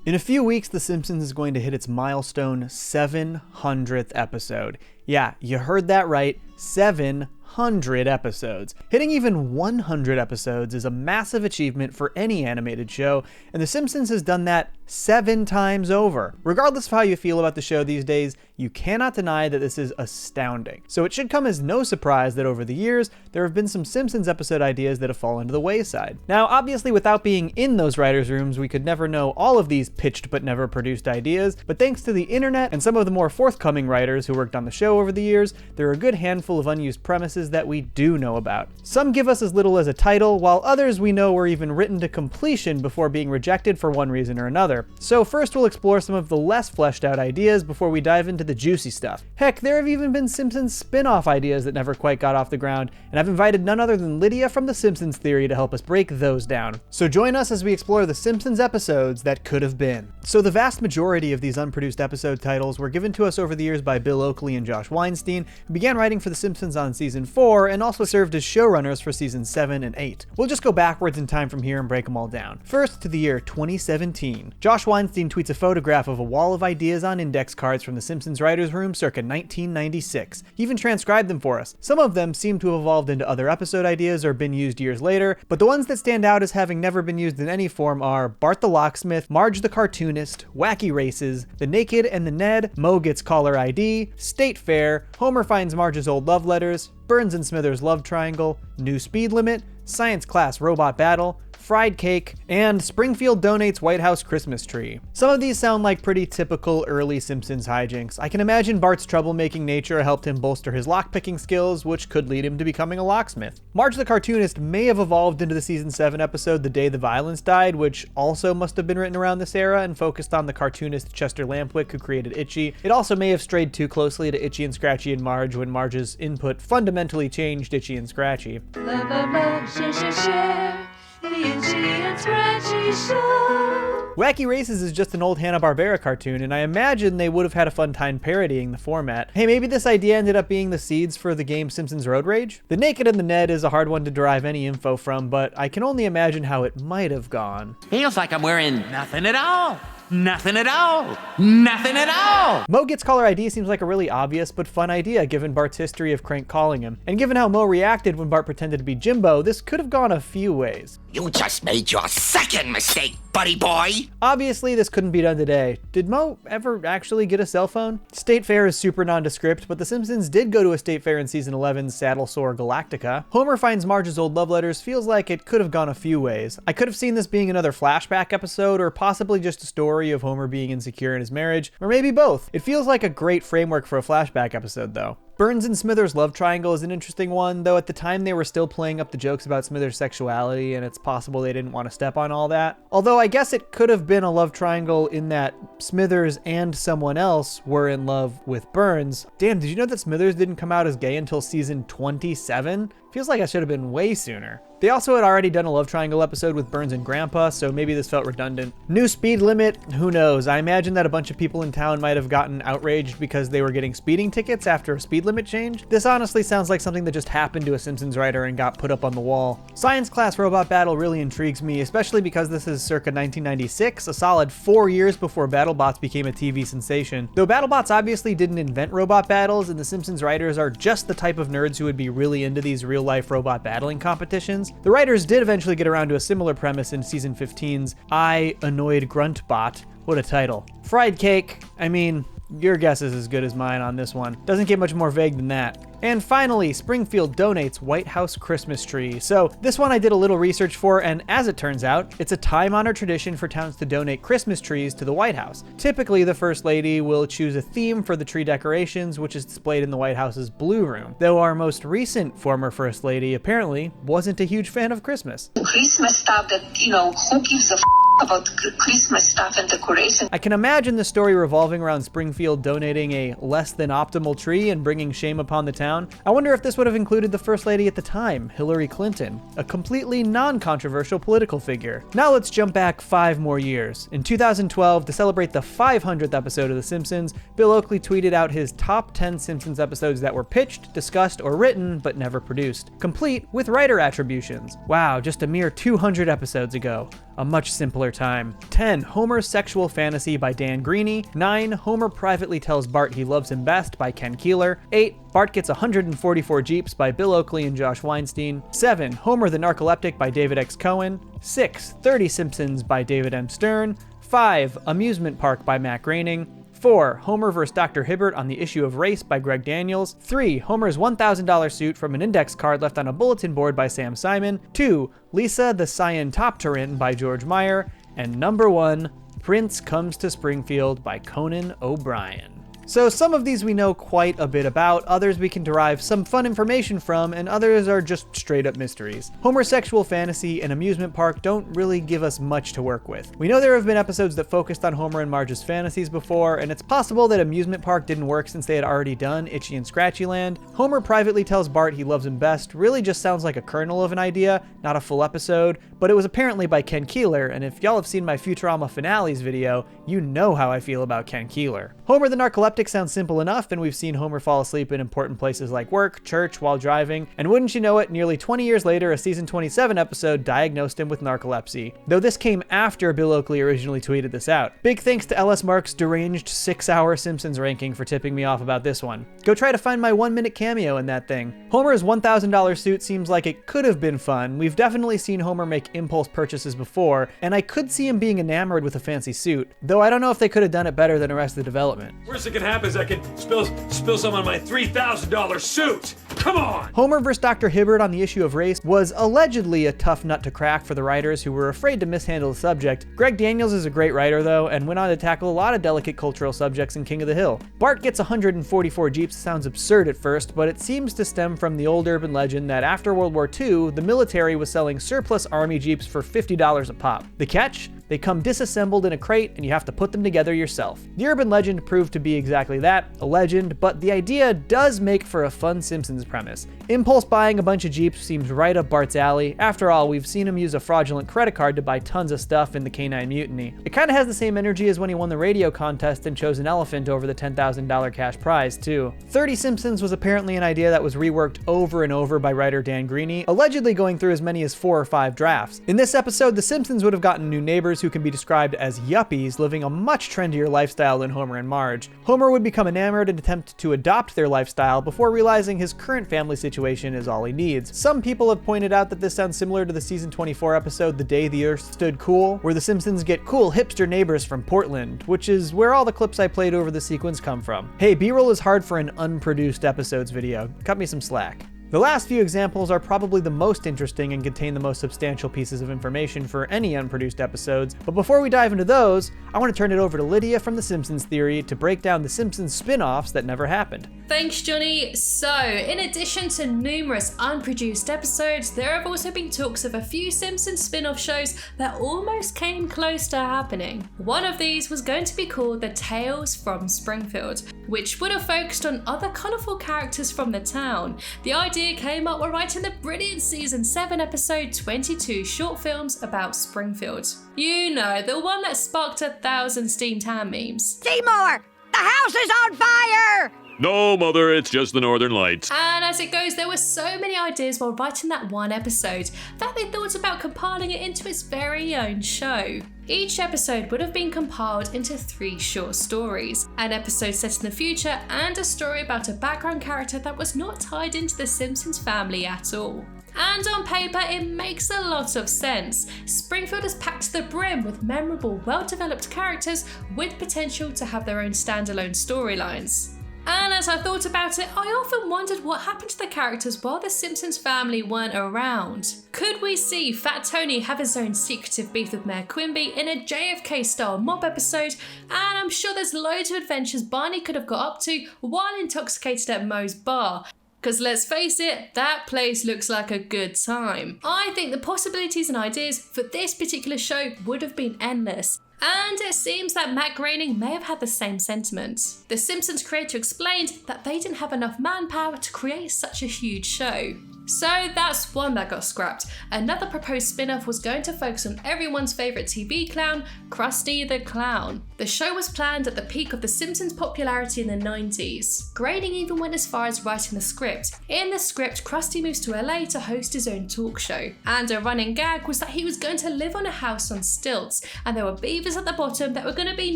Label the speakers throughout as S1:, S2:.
S1: In a few weeks, The Simpsons is going to hit its milestone 700th episode. Yeah, you heard that right, 700 episodes. Hitting even 100 episodes is a massive achievement for any animated show, and The Simpsons has done that 7 times over. Regardless of how you feel about the show these days, you cannot deny that this is astounding. So it should come as no surprise that over the years, there have been some Simpsons episode ideas that have fallen to the wayside. Now, obviously, without being in those writers' rooms, we could never know all of these pitched but never produced ideas, but thanks to the internet and some of the more forthcoming writers who worked on the show over the years, there are a good handful of unused premises that we do know about. Some give us as little as a title, while others we know were even written to completion before being rejected for one reason or another. So first we'll explore some of the less fleshed out ideas before we dive into the juicy stuff. Heck, there have even been Simpsons spin-off ideas that never quite got off the ground, and I've invited none other than Lydia from The Simpsons Theory to help us break those down. So join us as we explore the Simpsons episodes that could have been. So the vast majority of these unproduced episode titles were given to us over the years by Bill Oakley and Josh Weinstein, who began writing for The Simpsons on season 4 and also served as showrunners for seasons 7 and 8. We'll just go backwards in time from here and break them all down. First, to the year 2017. Josh Weinstein tweets a photograph of a wall of ideas on index cards from The Simpsons writers' room circa 1996. He even transcribed them for us. Some of them seem to have evolved into other episode ideas or been used years later, but the ones that stand out as having never been used in any form are Bart the Locksmith, Marge the Cartoonist, Wacky Races, The Naked and the Ned, Moe Gets Caller ID, State Fair, Homer Finds Marge's Old Love Letters, Burns and Smithers Love Triangle, New Speed Limit, Science Class Robot Battle, Fried Cake, and Springfield Donates White House Christmas Tree. Some of these sound like pretty typical early Simpsons hijinks. I can imagine Bart's troublemaking nature helped him bolster his lockpicking skills, which could lead him to becoming a locksmith. Marge the Cartoonist may have evolved into the season 7 episode The Day the Violence Died, which also must have been written around this era and focused on the cartoonist Chester Lampwick who created Itchy. It also may have strayed too closely to Itchy and Scratchy and Marge when Marge's input fundamentally changed Itchy and Scratchy.
S2: Love, love, love, share, share, share. The Itchy and Scratchy Show.
S1: Wacky Races is just an old Hanna-Barbera cartoon, and I imagine they would have had a fun time parodying the format. Hey, maybe this idea ended up being the seeds for the game Simpsons Road Rage? The Naked and the Ned is a hard one to derive any info from, but I can only imagine how it might have gone.
S3: Feels like I'm wearing nothing at all. Nothing at all. Nothing at all.
S1: Moe Gets Caller ID seems like a really obvious but fun idea given Bart's history of Crank calling him. And given how Moe reacted when Bart pretended to be Jimbo, this could have gone a few ways.
S3: You just made your second mistake, buddy boy.
S1: Obviously, this couldn't be done today. Did Moe ever actually get a cell phone? State Fair is super nondescript, but The Simpsons did go to a state fair in season 11's Saddle Sore Galactica. Homer Finds Marge's Old Love Letters feels like it could have gone a few ways. I could have seen this being another flashback episode, or possibly just a story of Homer being insecure in his marriage, or maybe both. It feels like a great framework for a flashback episode, though. Burns and Smithers Love Triangle is an interesting one, though at the time they were still playing up the jokes about Smithers' sexuality, and it's possible they didn't want to step on all that. Although I guess it could have been a love triangle in that Smithers and someone else were in love with Burns. Damn, did you know that Smithers didn't come out as gay until season 27? Feels like I should have been way sooner. They also had already done a love triangle episode with Burns and Grandpa, so maybe this felt redundant. New Speed Limit, who knows? I imagine that a bunch of people in town might have gotten outraged because they were getting speeding tickets after a speed limit change. This honestly sounds like something that just happened to a Simpsons writer and got put up on the wall. Science Class Robot Battle really intrigues me, especially because this is circa 1996, a solid 4 years before BattleBots became a TV sensation. Though BattleBots obviously didn't invent robot battles, and the Simpsons writers are just the type of nerds who would be really into these real-life robot battling competitions, the writers did eventually get around to a similar premise in season 15's I Annoyed Gruntbot. What a title. Fried Cake, I mean, your guess is as good as mine on this one. Doesn't get much more vague than that. And finally, Springfield Donates White House Christmas Tree. So this one I did a little research for, and as it turns out, it's a time-honored tradition for towns to donate Christmas trees to the White House. Typically, the First Lady will choose a theme for the tree decorations, which is displayed in the White House's Blue Room. Though our most recent former First Lady apparently wasn't a huge fan of Christmas.
S4: Christmas stuff that, who gives a about Christmas stuff and decoration.
S1: I can imagine the story revolving around Springfield donating a less than optimal tree and bringing shame upon the town. I wonder if this would have included the First Lady at the time, Hillary Clinton, a completely non-controversial political figure. Now let's jump back 5 more years. In 2012, to celebrate the 500th episode of The Simpsons, Bill Oakley tweeted out his top 10 Simpsons episodes that were pitched, discussed, or written, but never produced, complete with writer attributions. Wow, just a mere 200 episodes ago. A much simpler time. 10. Homer's Sexual Fantasy by Dan Greaney. 9. Homer privately tells Bart he loves him best by Ken Keeler. 8. Bart Gets 144 Jeeps by Bill Oakley and Josh Weinstein. 7. Homer the Narcoleptic by David X. Cohen. 6. 30 Simpsons by David M. Stern. 5. Amusement Park by Matt Groening. 4. Homer vs. Dr. Hibbert on the Issue of Race by Greg Daniels. 3. Homer's $1,000 suit from an index card left on a bulletin board by Sam Simon. 2. Lisa the Scientopteran by George Meyer. And number 1, Prince Comes to Springfield by Conan O'Brien. So some of these we know quite a bit about, others we can derive some fun information from, and others are just straight up mysteries. Homer's Sexual Fantasy and Amusement Park don't really give us much to work with. We know there have been episodes that focused on Homer and Marge's fantasies before, and it's possible that Amusement Park didn't work since they had already done Itchy and Scratchy Land. Homer privately tells Bart he loves him best really just sounds like a kernel of an idea, not a full episode, but it was apparently by Ken Keeler, and if y'all have seen my Futurama Finales video, you know how I feel about Ken Keeler. Homer the Narcoleptic sounds simple enough, and we've seen Homer fall asleep in important places like work, church, while driving, and wouldn't you know it, nearly 20 years later, a season 27 episode diagnosed him with narcolepsy. Though this came after Bill Oakley originally tweeted this out. Big thanks to LS Mark's deranged 6-hour Simpsons ranking for tipping me off about this one. Go try to find my 1-minute cameo in that thing. Homer's $1,000 suit seems like it could have been fun. We've definitely seen Homer make impulse purchases before, and I could see him being enamored with a fancy suit, though I don't know if they could have done it better than Arrested Development.
S5: Worst that can happen is I can spill some on my $3,000 suit. Come on!
S1: Homer vs. Dr. Hibbert on the Issue of Race was allegedly a tough nut to crack for the writers who were afraid to mishandle the subject. Greg Daniels is a great writer though, and went on to tackle a lot of delicate cultural subjects in King of the Hill. Bart Gets 144 Jeeps sounds absurd at first, but it seems to stem from the old urban legend that after World War II, the military was selling surplus army Jeeps for $50 a pop. The catch? They come disassembled in a crate and you have to put them together yourself. The urban legend proved to be exactly that, a legend, but the idea does make for a fun Simpsons premise. Impulse buying a bunch of Jeeps seems right up Bart's alley. After all, we've seen him use a fraudulent credit card to buy tons of stuff in the Canine Mutiny. It kinda has the same energy as when he won the radio contest and chose an elephant over the $10,000 cash prize too. 30 Simpsons was apparently an idea that was reworked over and over by writer Dan Greaney, allegedly going through as many as 4 or 5 drafts. In this episode, the Simpsons would have gotten new neighbors who can be described as yuppies living a much trendier lifestyle than Homer and Marge. Homer would become enamored and attempt to adopt their lifestyle before realizing his current family situation is all he needs. Some people have pointed out that this sounds similar to the season 24 episode The Day the Earth Stood Cool, where the Simpsons get cool hipster neighbors from Portland, which is where all the clips I played over the sequence come from. Hey, B-roll is hard for an unproduced episodes video. Cut me some slack. The last few examples are probably the most interesting and contain the most substantial pieces of information for any unproduced episodes, but before we dive into those, I want to turn it over to Lydia from The Simpsons Theory to break down the Simpsons spin-offs that never happened.
S2: Thanks, Johnny. So, in addition to numerous unproduced episodes, there have also been talks of a few Simpsons spin-off shows that almost came close to happening. One of these was going to be called The Tales from Springfield, which would have focused on other colourful characters from the town. The idea came up while writing the brilliant season 7 episode 22 short films about Springfield. You know, the one that sparked 1,000 steamed ham memes.
S6: Seymour! The house is on fire!
S5: No, Mother, it's just the Northern Lights.
S2: And as it goes, there were so many ideas while writing that one episode that they thought about compiling it into its very own show. Each episode would have been compiled into 3 short stories, an episode set in the future and a story about a background character that was not tied into the Simpsons family at all. And on paper, it makes a lot of sense. Springfield is packed to the brim with memorable, well-developed characters with potential to have their own standalone storylines. And as I thought about it, I often wondered what happened to the characters while the Simpsons family weren't around. Could we see Fat Tony have his own secretive beef with Mayor Quimby in a JFK-style mob episode? And I'm sure there's loads of adventures Barney could have got up to while intoxicated at Moe's bar. Because let's face it, that place looks like a good time. I think the possibilities and ideas for this particular show would have been endless. And it seems that Matt Groening may have had the same sentiment. The Simpsons creator explained that they didn't have enough manpower to create such a huge show. So that's one that got scrapped. Another proposed spin-off was going to focus on everyone's favourite TV clown, Krusty the Clown. The show was planned at the peak of The Simpsons' popularity in the 90s. Groening even went as far as writing the script. In the script, Krusty moves to LA to host his own talk show. And a running gag was that he was going to live on a house on stilts, and there were beavers at the bottom that were going to be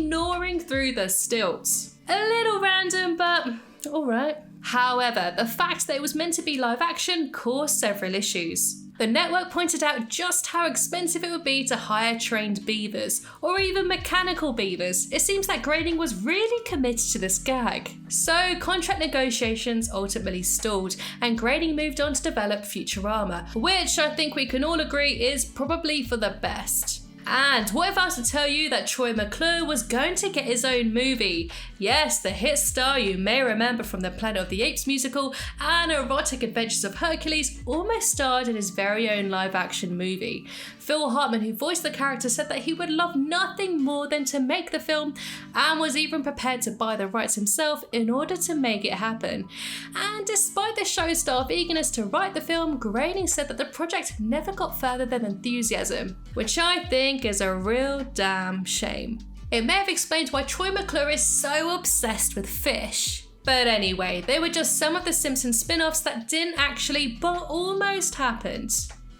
S2: gnawing through the stilts. A little random, but alright. However, the fact that it was meant to be live action caused several issues. The network pointed out just how expensive it would be to hire trained beavers, or even mechanical beavers. It seems that Groening was really committed to this gag. So contract negotiations ultimately stalled, and Groening moved on to develop Futurama, which I think we can all agree is probably for the best. And what if I was to tell you that Troy McClure was going to get his own movie? Yes, the hit star you may remember from the Planet of the Apes musical and Erotic Adventures of Hercules almost starred in his very own live-action movie. Phil Hartman, who voiced the character, said that he would love nothing more than to make the film and was even prepared to buy the rights himself in order to make it happen. And despite the show's staff eagerness to write the film, Groening said that the project never got further than enthusiasm, which I think is a real damn shame. It may have explained why Troy McClure is so obsessed with fish. But anyway, they were just some of the Simpsons spin-offs that didn't actually, but almost happened.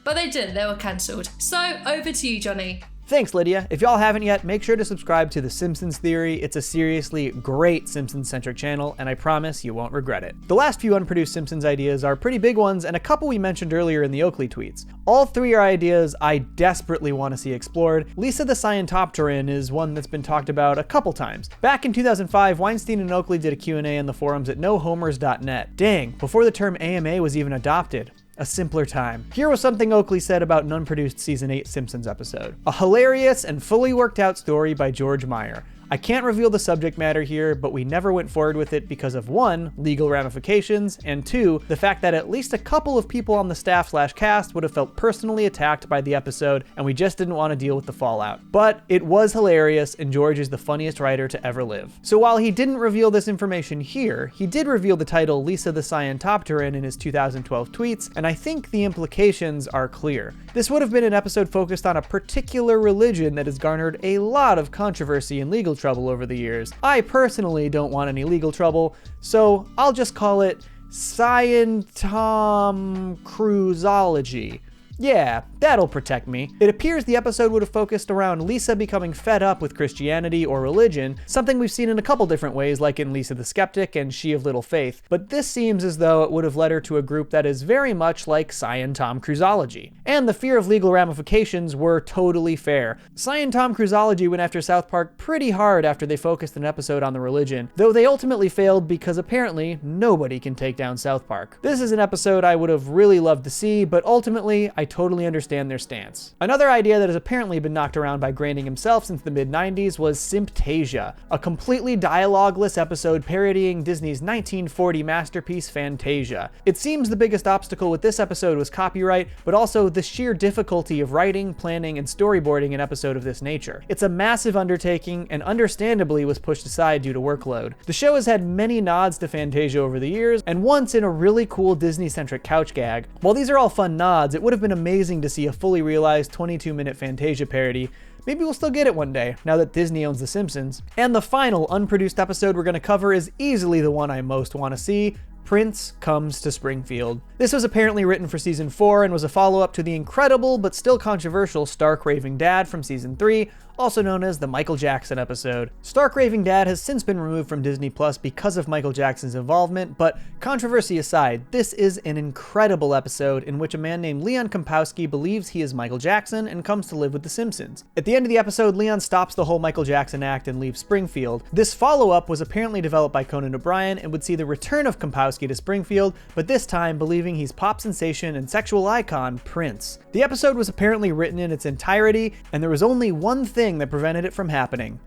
S2: But they didn't, they were cancelled. So over to you, Johnny.
S1: Thanks, Lydia. If y'all haven't yet, make sure to subscribe to The Simpsons Theory. It's a seriously great Simpsons-centric channel, and I promise you won't regret it. The last few unproduced Simpsons ideas are pretty big ones, and a couple we mentioned earlier in the Oakley tweets. All three are ideas I desperately want to see explored. Lisa the Scientopteran is one that's been talked about a couple times. Back in 2005, Weinstein and Oakley did a Q&A on the forums at nohomers.net. Dang, before the term AMA was even adopted. A simpler time. Here was something Oakley said about an unproduced Season 8 Simpsons episode. A hilarious and fully worked out story by George Meyer. I can't reveal the subject matter here, but we never went forward with it because of 1, legal ramifications, and 2, the fact that at least a couple of people on the staff/cast would have felt personally attacked by the episode, and we just didn't want to deal with the fallout. But it was hilarious, and George is the funniest writer to ever live. So while he didn't reveal this information here, he did reveal the title Lisa the Scientopteran in his 2012 tweets, and I think the implications are clear. This would have been an episode focused on a particular religion that has garnered a lot of controversy and legal trouble over the years. I personally don't want any legal trouble, so I'll just call it Scientomcruisology. Yeah, that'll protect me. It appears the episode would have focused around Lisa becoming fed up with Christianity or religion, something we've seen in a couple different ways, like in Lisa the Skeptic and She of Little Faith, but this seems as though it would have led her to a group that is very much like Scientomcruisology. And the fear of legal ramifications were totally fair. Scientomcruisology went after South Park pretty hard after they focused an episode on the religion, though they ultimately failed because apparently nobody can take down South Park. This is an episode I would have really loved to see, but ultimately I totally understand their stance. Another idea that has apparently been knocked around by Groening himself since the mid-90s was Simptasia, a completely dialogueless episode parodying Disney's 1940 masterpiece Fantasia. It seems the biggest obstacle with this episode was copyright, but also the sheer difficulty of writing, planning, and storyboarding an episode of this nature. It's a massive undertaking and understandably was pushed aside due to workload. The show has had many nods to Fantasia over the years, and once in a really cool Disney-centric couch gag. While these are all fun nods, it would have been amazing to see a fully realized 22-minute Fantasia parody. Maybe we'll still get it one day, now that Disney owns The Simpsons. And the final unproduced episode we're going to cover is easily the one I most want to see. Prince Comes to Springfield. This was apparently written for Season 4 and was a follow-up to the incredible but still controversial Stark Raving Dad from Season 3, also known as the Michael Jackson episode. Stark Raving Dad has since been removed from Disney Plus because of Michael Jackson's involvement, but controversy aside, this is an incredible episode in which a man named Leon Kompowski believes he is Michael Jackson and comes to live with the Simpsons. At the end of the episode, Leon stops the whole Michael Jackson act and leaves Springfield. This follow-up was apparently developed by Conan O'Brien and would see the return of Kompowski to Springfield, but this time believing he's pop sensation and sexual icon Prince. The episode was apparently written in its entirety, and there was only one thing that prevented it from happening: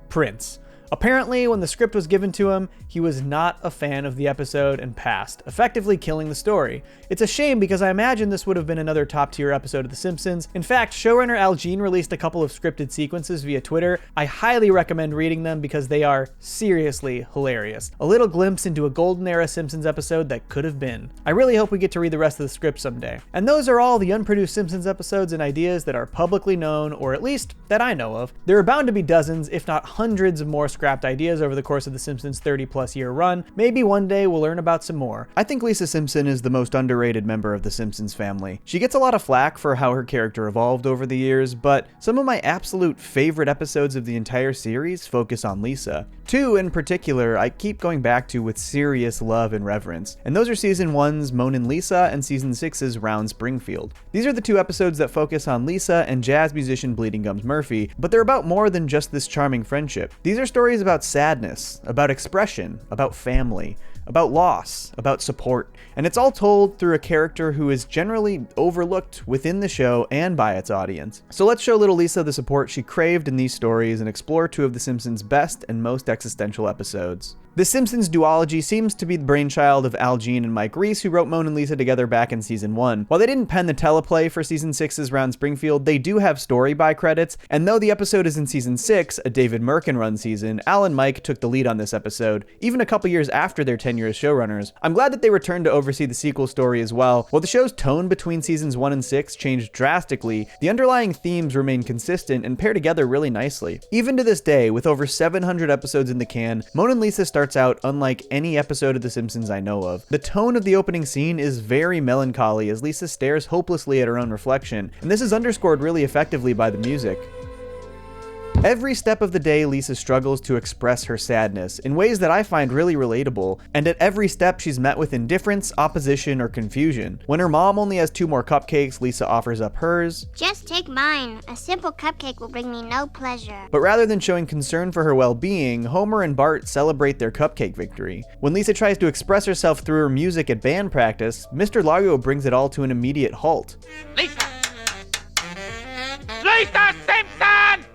S1: Prince. Apparently, when the script was given to him, he was not a fan of the episode and passed, effectively killing the story. It's a shame because I imagine this would have been another top-tier episode of The Simpsons. In fact, showrunner Al Jean released a couple of scripted sequences via Twitter. I highly recommend reading them because they are seriously hilarious. A little glimpse into a golden era Simpsons episode that could have been. I really hope we get to read the rest of the script someday. And those are all the unproduced Simpsons episodes and ideas that are publicly known, or at least that I know of. There are bound to be dozens, if not hundreds of more scrapped ideas over the course of The Simpsons 30+ year run. Maybe one day we'll learn about some more. I think Lisa Simpson is the most underrated member of the Simpsons family. She gets a lot of flack for how her character evolved over the years, but some of my absolute favorite episodes of the entire series focus on Lisa. Two in particular I keep going back to with serious love and reverence, and those are season 1's Moanin Lisa and season 6's Round Springfield. These are the two episodes that focus on Lisa and jazz musician Bleeding Gums Murphy, but they're about more than just this charming friendship. These are stories about sadness, about expression, about family, about loss, about support, and it's all told through a character who is generally overlooked within the show and by its audience. So let's show little Lisa the support she craved in these stories and explore two of The Simpsons' best and most existential episodes. The Simpsons duology seems to be the brainchild of Al Jean and Mike Reiss, who wrote Moanin Lisa together back in season 1. While they didn't pen the teleplay for season 6's Round Springfield, they do have story by credits, and though the episode is in season 6, a David Merkin run season, Al and Mike took the lead on this episode, even a couple years after their tenure as showrunners. I'm glad that they returned to oversee the sequel story as well. While the show's tone between seasons 1 and 6 changed drastically, the underlying themes remain consistent and pair together really nicely. Even to this day, with over 700 episodes in the can, Moanin Lisa starts out unlike any episode of The Simpsons I know of. The tone of the opening scene is very melancholy as Lisa stares hopelessly at her own reflection, and this is underscored really effectively by the music. Every step of the day, Lisa struggles to express her sadness in ways that I find really relatable, and at every step she's met with indifference, opposition, or confusion. When her mom only has 2 more cupcakes, Lisa offers up hers.
S7: Just take mine. A simple cupcake will bring me no pleasure.
S1: But rather than showing concern for her well-being, Homer and Bart celebrate their cupcake victory. When Lisa tries to express herself through her music at band practice, Mr. Largo brings it all to an immediate halt.
S3: Lisa! Lisa Simpson!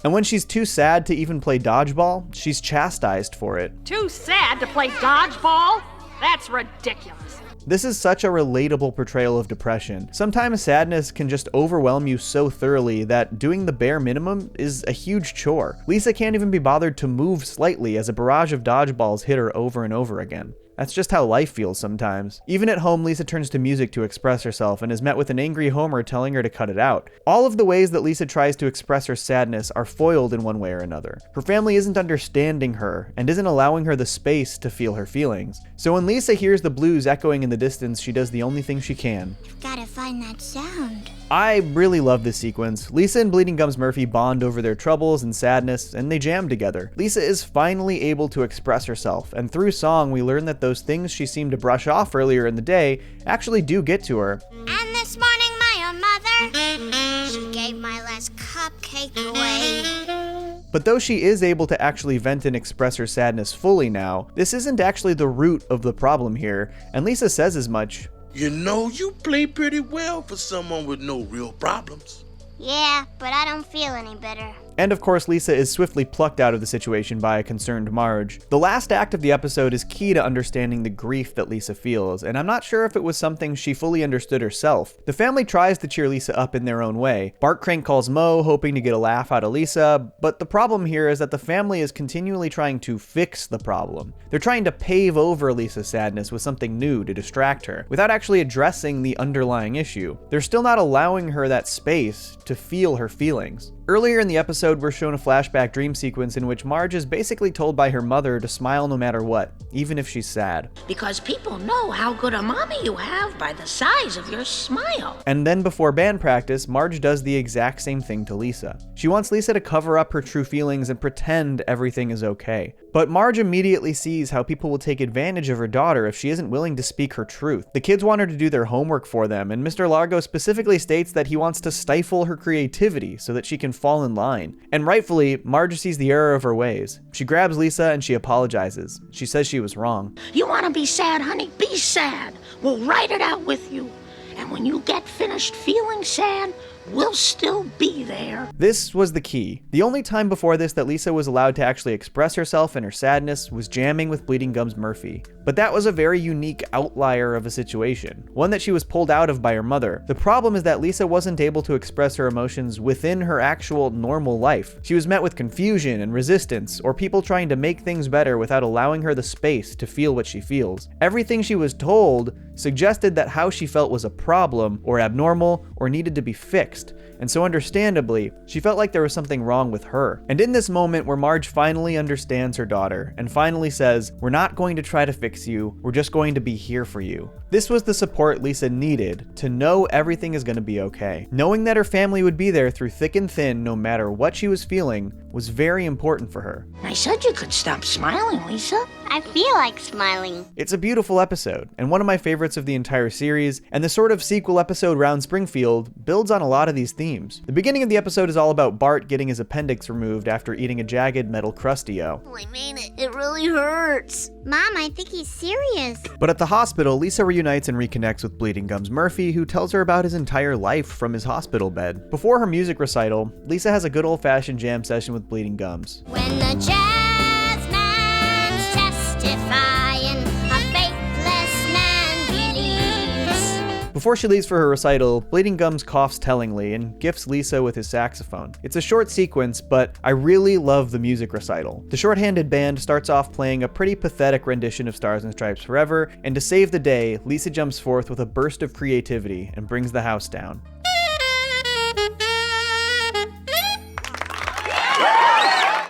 S1: And when she's too sad to even play dodgeball, she's chastised for it.
S6: Too sad to play dodgeball? That's ridiculous.
S1: This is such a relatable portrayal of depression. Sometimes sadness can just overwhelm you so thoroughly that doing the bare minimum is a huge chore. Lisa can't even be bothered to move slightly as a barrage of dodgeballs hit her over and over again. That's just how life feels sometimes. Even at home, Lisa turns to music to express herself and is met with an angry Homer telling her to cut it out. All of the ways that Lisa tries to express her sadness are foiled in one way or another. Her family isn't understanding her and isn't allowing her the space to feel her feelings. So when Lisa hears the blues echoing in the distance, she does the only thing she can.
S7: You've gotta find that sound.
S1: I really love this sequence. Lisa and Bleeding Gums Murphy bond over their troubles and sadness, and they jam together. Lisa is finally able to express herself, and through song we learn that those things she seemed to brush off earlier in the day actually do get to her.
S7: And this morning my own mother, she gave my last cupcake away.
S1: But though she is able to actually vent and express her sadness fully now, this isn't actually the root of the problem here, and Lisa says as much.
S8: You know, you play pretty well for someone with no real problems.
S7: Yeah, but I don't feel any better.
S1: And of course, Lisa is swiftly plucked out of the situation by a concerned Marge. The last act of the episode is key to understanding the grief that Lisa feels, and I'm not sure if it was something she fully understood herself. The family tries to cheer Lisa up in their own way. Bart Crank calls Moe, hoping to get a laugh out of Lisa, but the problem here is that the family is continually trying to fix the problem. They're trying to pave over Lisa's sadness with something new to distract her, without actually addressing the underlying issue. They're still not allowing her that space to feel her feelings. Earlier in the episode, we're shown a flashback dream sequence in which Marge is basically told by her mother to smile no matter what, even if she's sad.
S9: Because people know how good a mommy you have by the size of your smile.
S1: And then before band practice, Marge does the exact same thing to Lisa. She wants Lisa to cover up her true feelings and pretend everything is okay. But Marge immediately sees how people will take advantage of her daughter if she isn't willing to speak her truth. The kids want her to do their homework for them, and Mr. Largo specifically states that he wants to stifle her creativity so that she can fall in line. And rightfully, Marge sees the error of her ways. She grabs Lisa and she apologizes. She says she was wrong.
S9: You want to be sad, honey? Be sad. We'll write it out with you. And when you get finished feeling sad, we'll still be there.
S1: This was the key. The only time before this that Lisa was allowed to actually express herself and her sadness was jamming with Bleeding Gums Murphy. But that was a very unique outlier of a situation, one that she was pulled out of by her mother. The problem is that Lisa wasn't able to express her emotions within her actual normal life. She was met with confusion and resistance, or people trying to make things better without allowing her the space to feel what she feels. Everything she was told suggested that how she felt was a problem, or abnormal, or needed to be fixed. And so understandably, she felt like there was something wrong with her. And in this moment where Marge finally understands her daughter and finally says, "We're not going to try to fix you, we're just going to be here for you." This was the support Lisa needed to know everything is going to be okay. Knowing that her family would be there through thick and thin no matter what she was feeling was very important for her.
S9: I said you could stop smiling, Lisa.
S7: I feel like smiling.
S1: It's a beautiful episode, and one of my favorites of the entire series, and the sort of sequel episode Round Springfield builds on a lot of these themes. The beginning of the episode is all about Bart getting his appendix removed after eating a jagged metal Krusty-O.
S7: Oh, I made it. It really hurts. Mom, I think he's serious.
S1: But at the hospital, Lisa reunites and reconnects with Bleeding Gums Murphy, who tells her about his entire life from his hospital bed. Before her music recital, Lisa has a good old-fashioned jam session with Bleeding Gums.
S7: When the jazz man's testifying, a faithless man believes.
S1: Before she leaves for her recital, Bleeding Gums coughs tellingly and gifts Lisa with his saxophone. It's a short sequence, but I really love the music recital. The shorthanded band starts off playing a pretty pathetic rendition of Stars and Stripes Forever, and to save the day, Lisa jumps forth with a burst of creativity and brings the house down.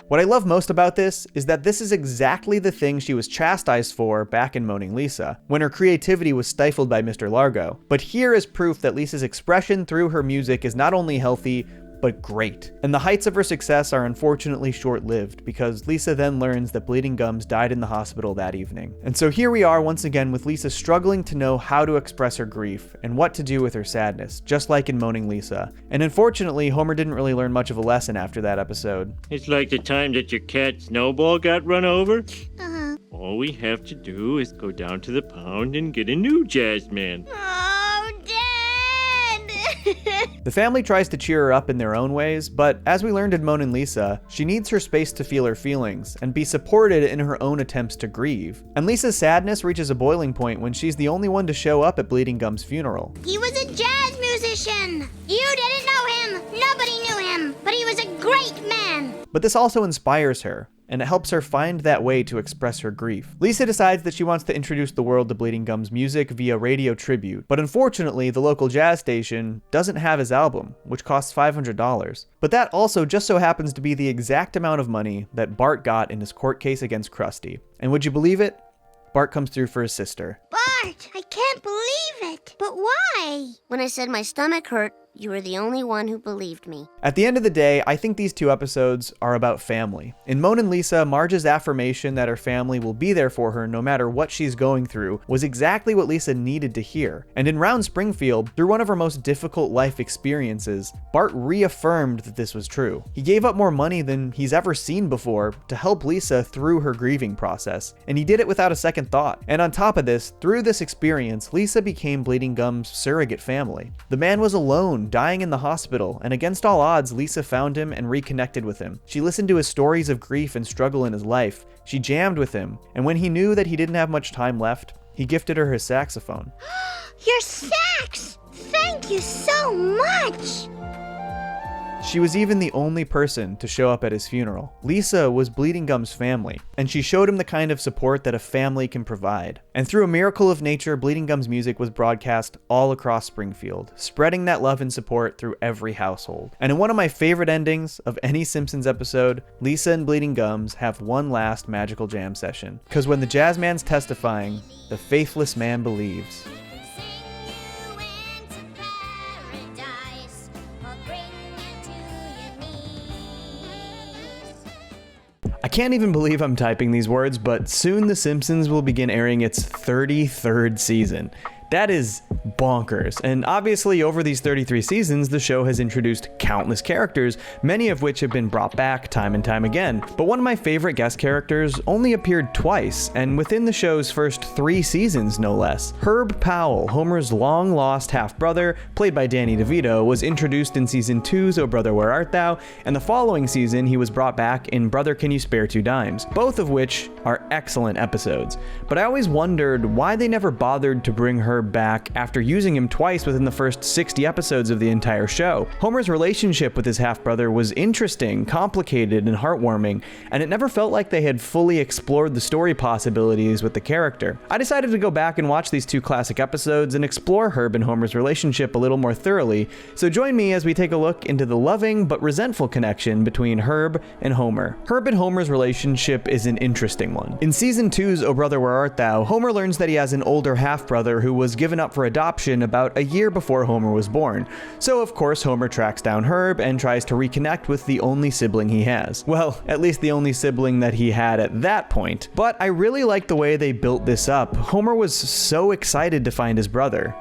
S1: What I love most about this is that this is exactly the thing she was chastised for back in Moaning Lisa, when her creativity was stifled by Mr. Largo. But here is proof that Lisa's expression through her music is not only healthy, but great. And the heights of her success are unfortunately short-lived, because Lisa then learns that Bleeding Gums died in the hospital that evening. And so here we are once again with Lisa struggling to know how to express her grief and what to do with her sadness, just like in Moaning Lisa. And unfortunately, Homer didn't really learn much of a lesson after that episode.
S10: It's like the time that your cat Snowball got run over.
S7: Uh-huh.
S10: All we have to do is go down to the pound and get a new jazz man.
S7: Oh, Dad!
S1: The family tries to cheer her up in their own ways, but as we learned in Moanin' Lisa, she needs her space to feel her feelings and be supported in her own attempts to grieve. And Lisa's sadness reaches a boiling point when she's the only one to show up at Bleeding Gums' funeral.
S7: He was a jazz musician. You didn't know him. Nobody knew him, but he was a great man.
S1: But this also inspires her, and it helps her find that way to express her grief. Lisa decides that she wants to introduce the world to Bleeding Gums' music via radio tribute, but unfortunately, the local jazz station doesn't have his album, which costs $500. But that also just so happens to be the exact amount of money that Bart got in his court case against Krusty. And would you believe it? Bart comes through for his sister.
S7: Bart, I can't believe it. But why? When I said my stomach hurt, you were the only one who believed me.
S1: At the end of the day, I think these two episodes are about family. In Moanin' Lisa, Marge's affirmation that her family will be there for her no matter what she's going through was exactly what Lisa needed to hear. And in Round Springfield, through one of her most difficult life experiences, Bart reaffirmed that this was true. He gave up more money than he's ever seen before to help Lisa through her grieving process, and he did it without a second thought. And on top of this, through this experience, Lisa became Bleeding Gums' surrogate family. The man was alone, dying in the hospital, and against all odds, Lisa found him and reconnected with him. She listened to his stories of grief and struggle in his life. She jammed with him, and when he knew that he didn't have much time left, he gifted her his saxophone.
S7: Your sax! Thank you so much!
S1: She was even the only person to show up at his funeral. Lisa was Bleeding Gums' family, and she showed him the kind of support that a family can provide. And through a miracle of nature, Bleeding Gums' music was broadcast all across Springfield, spreading that love and support through every household. And in one of my favorite endings of any Simpsons episode, Lisa and Bleeding Gums have one last magical jam session. Because when the jazz man's testifying, the faithless man believes. I can't even believe I'm typing these words, but soon The Simpsons will begin airing its 33rd season. That is bonkers. And obviously over these 33 seasons, the show has introduced countless characters, many of which have been brought back time and time again. But one of my favorite guest characters only appeared twice, and within the show's first 3 seasons no less. Herb Powell, Homer's long-lost half-brother, played by Danny DeVito, was introduced in season 2's Oh Brother Where Art Thou, and the following season he was brought back in Brother Can You Spare Two Dimes, both of which are excellent episodes. But I always wondered why they never bothered to bring Herb back after using him twice within the first 60 episodes of the entire show. Homer's relationship with his half-brother was interesting, complicated, and heartwarming, and it never felt like they had fully explored the story possibilities with the character. I decided to go back and watch these 2 classic episodes and explore Herb and Homer's relationship a little more thoroughly, so join me as we take a look into the loving but resentful connection between Herb and Homer. Herb and Homer's relationship is an interesting one. In season 2's Oh Brother Where Art Thou, Homer learns that he has an older half-brother who was given up for adoption about a year before Homer was born. So of course Homer tracks down Herb and tries to reconnect with the only sibling he has. Well, at least the only sibling that he had at that point. But I really like the way they built this up. Homer was so excited to find his brother.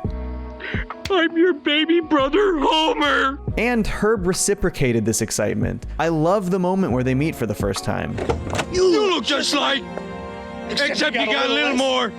S10: I'm your baby brother, Homer!
S1: And Herb reciprocated this excitement. I love the moment where they meet for the first time.
S8: You look just like... Except you got a little more.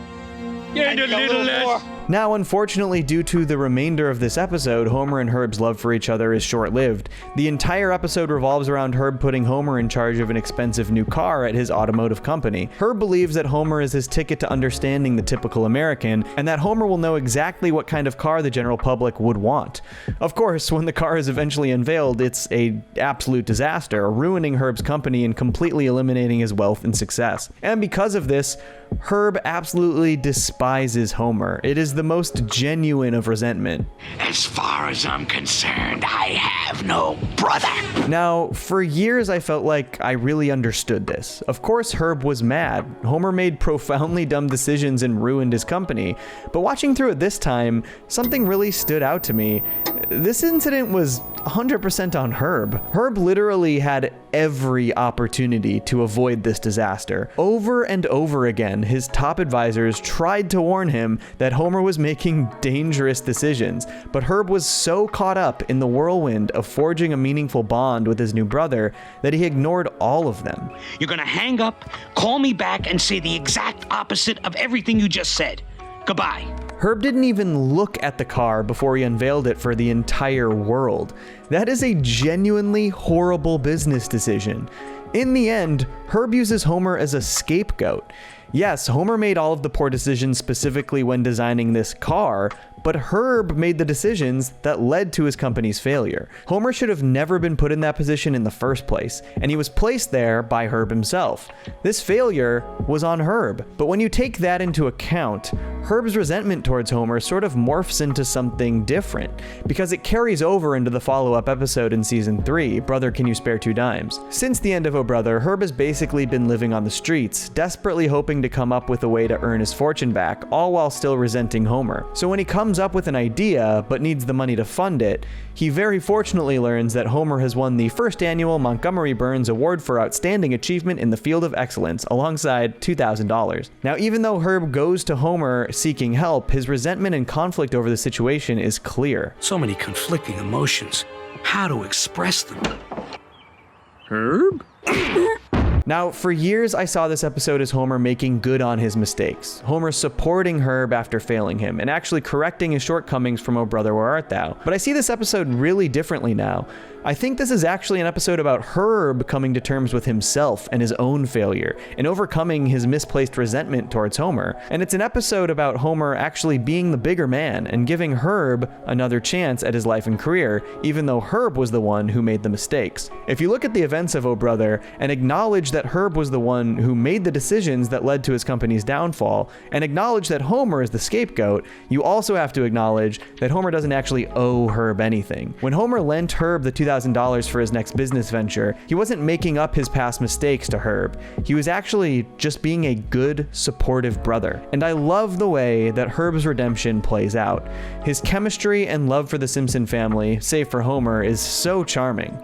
S8: And a little less.
S1: Now, unfortunately, due to the remainder of this episode, Homer and Herb's love for each other is short-lived. The entire episode revolves around Herb putting Homer in charge of an expensive new car at his automotive company. Herb believes that Homer is his ticket to understanding the typical American, and that Homer will know exactly what kind of car the general public would want. Of course, when the car is eventually unveiled, it's an absolute disaster, ruining Herb's company and completely eliminating his wealth and success. And because of this, Herb absolutely despises Homer. It is the most genuine of resentment.
S3: As far as I'm concerned, I have no brother.
S1: Now, for years I felt like I really understood this. Of course Herb was mad. Homer made profoundly dumb decisions and ruined his company. But watching through it this time, something really stood out to me. This incident was 100% on Herb. Herb literally had every opportunity to avoid this disaster. Over and over again, his top advisors tried to warn him that Homer was making dangerous decisions, but Herb was so caught up in the whirlwind of forging a meaningful bond with his new brother that he ignored all of them.
S3: You're gonna hang up, call me back, and say the exact opposite of everything you just said. Goodbye.
S1: Herb didn't even look at the car before he unveiled it for the entire world. That is a genuinely horrible business decision. In the end, Herb uses Homer as a scapegoat. Yes, Homer made all of the poor decisions specifically when designing this car, but Herb made the decisions that led to his company's failure. Homer should have never been put in that position in the first place, and he was placed there by Herb himself. This failure was on Herb, but when you take that into account, Herb's resentment towards Homer sort of morphs into something different, because it carries over into the follow-up episode in season 3, Brother Can You Spare Two Dimes. Since the end of Oh Brother, Herb has basically been living on the streets, desperately hoping to come up with a way to earn his fortune back, all while still resenting Homer. So when he comes up with an idea, but needs the money to fund it, he very fortunately learns that Homer has won the first annual Montgomery Burns Award for Outstanding Achievement in the Field of Excellence, alongside $2,000. Now, even though Herb goes to Homer seeking help, his resentment and conflict over the situation is clear.
S11: So many conflicting emotions. How to express them?
S10: Herb?
S1: Now, for years I saw this episode as Homer making good on his mistakes. Homer supporting Herb after failing him, and actually correcting his shortcomings from Oh Brother Where Art Thou. But I see this episode really differently now. I think this is actually an episode about Herb coming to terms with himself and his own failure, and overcoming his misplaced resentment towards Homer. And it's an episode about Homer actually being the bigger man and giving Herb another chance at his life and career, even though Herb was the one who made the mistakes. If you look at the events of Oh Brother and acknowledge that Herb was the one who made the decisions that led to his company's downfall, and acknowledge that Homer is the scapegoat, you also have to acknowledge that Homer doesn't actually owe Herb anything. When Homer lent Herb the $2,000 for his next business venture, he wasn't making up his past mistakes to Herb. He was actually just being a good, supportive brother. And I love the way that Herb's redemption plays out. His chemistry and love for the Simpson family, save for Homer, is so charming.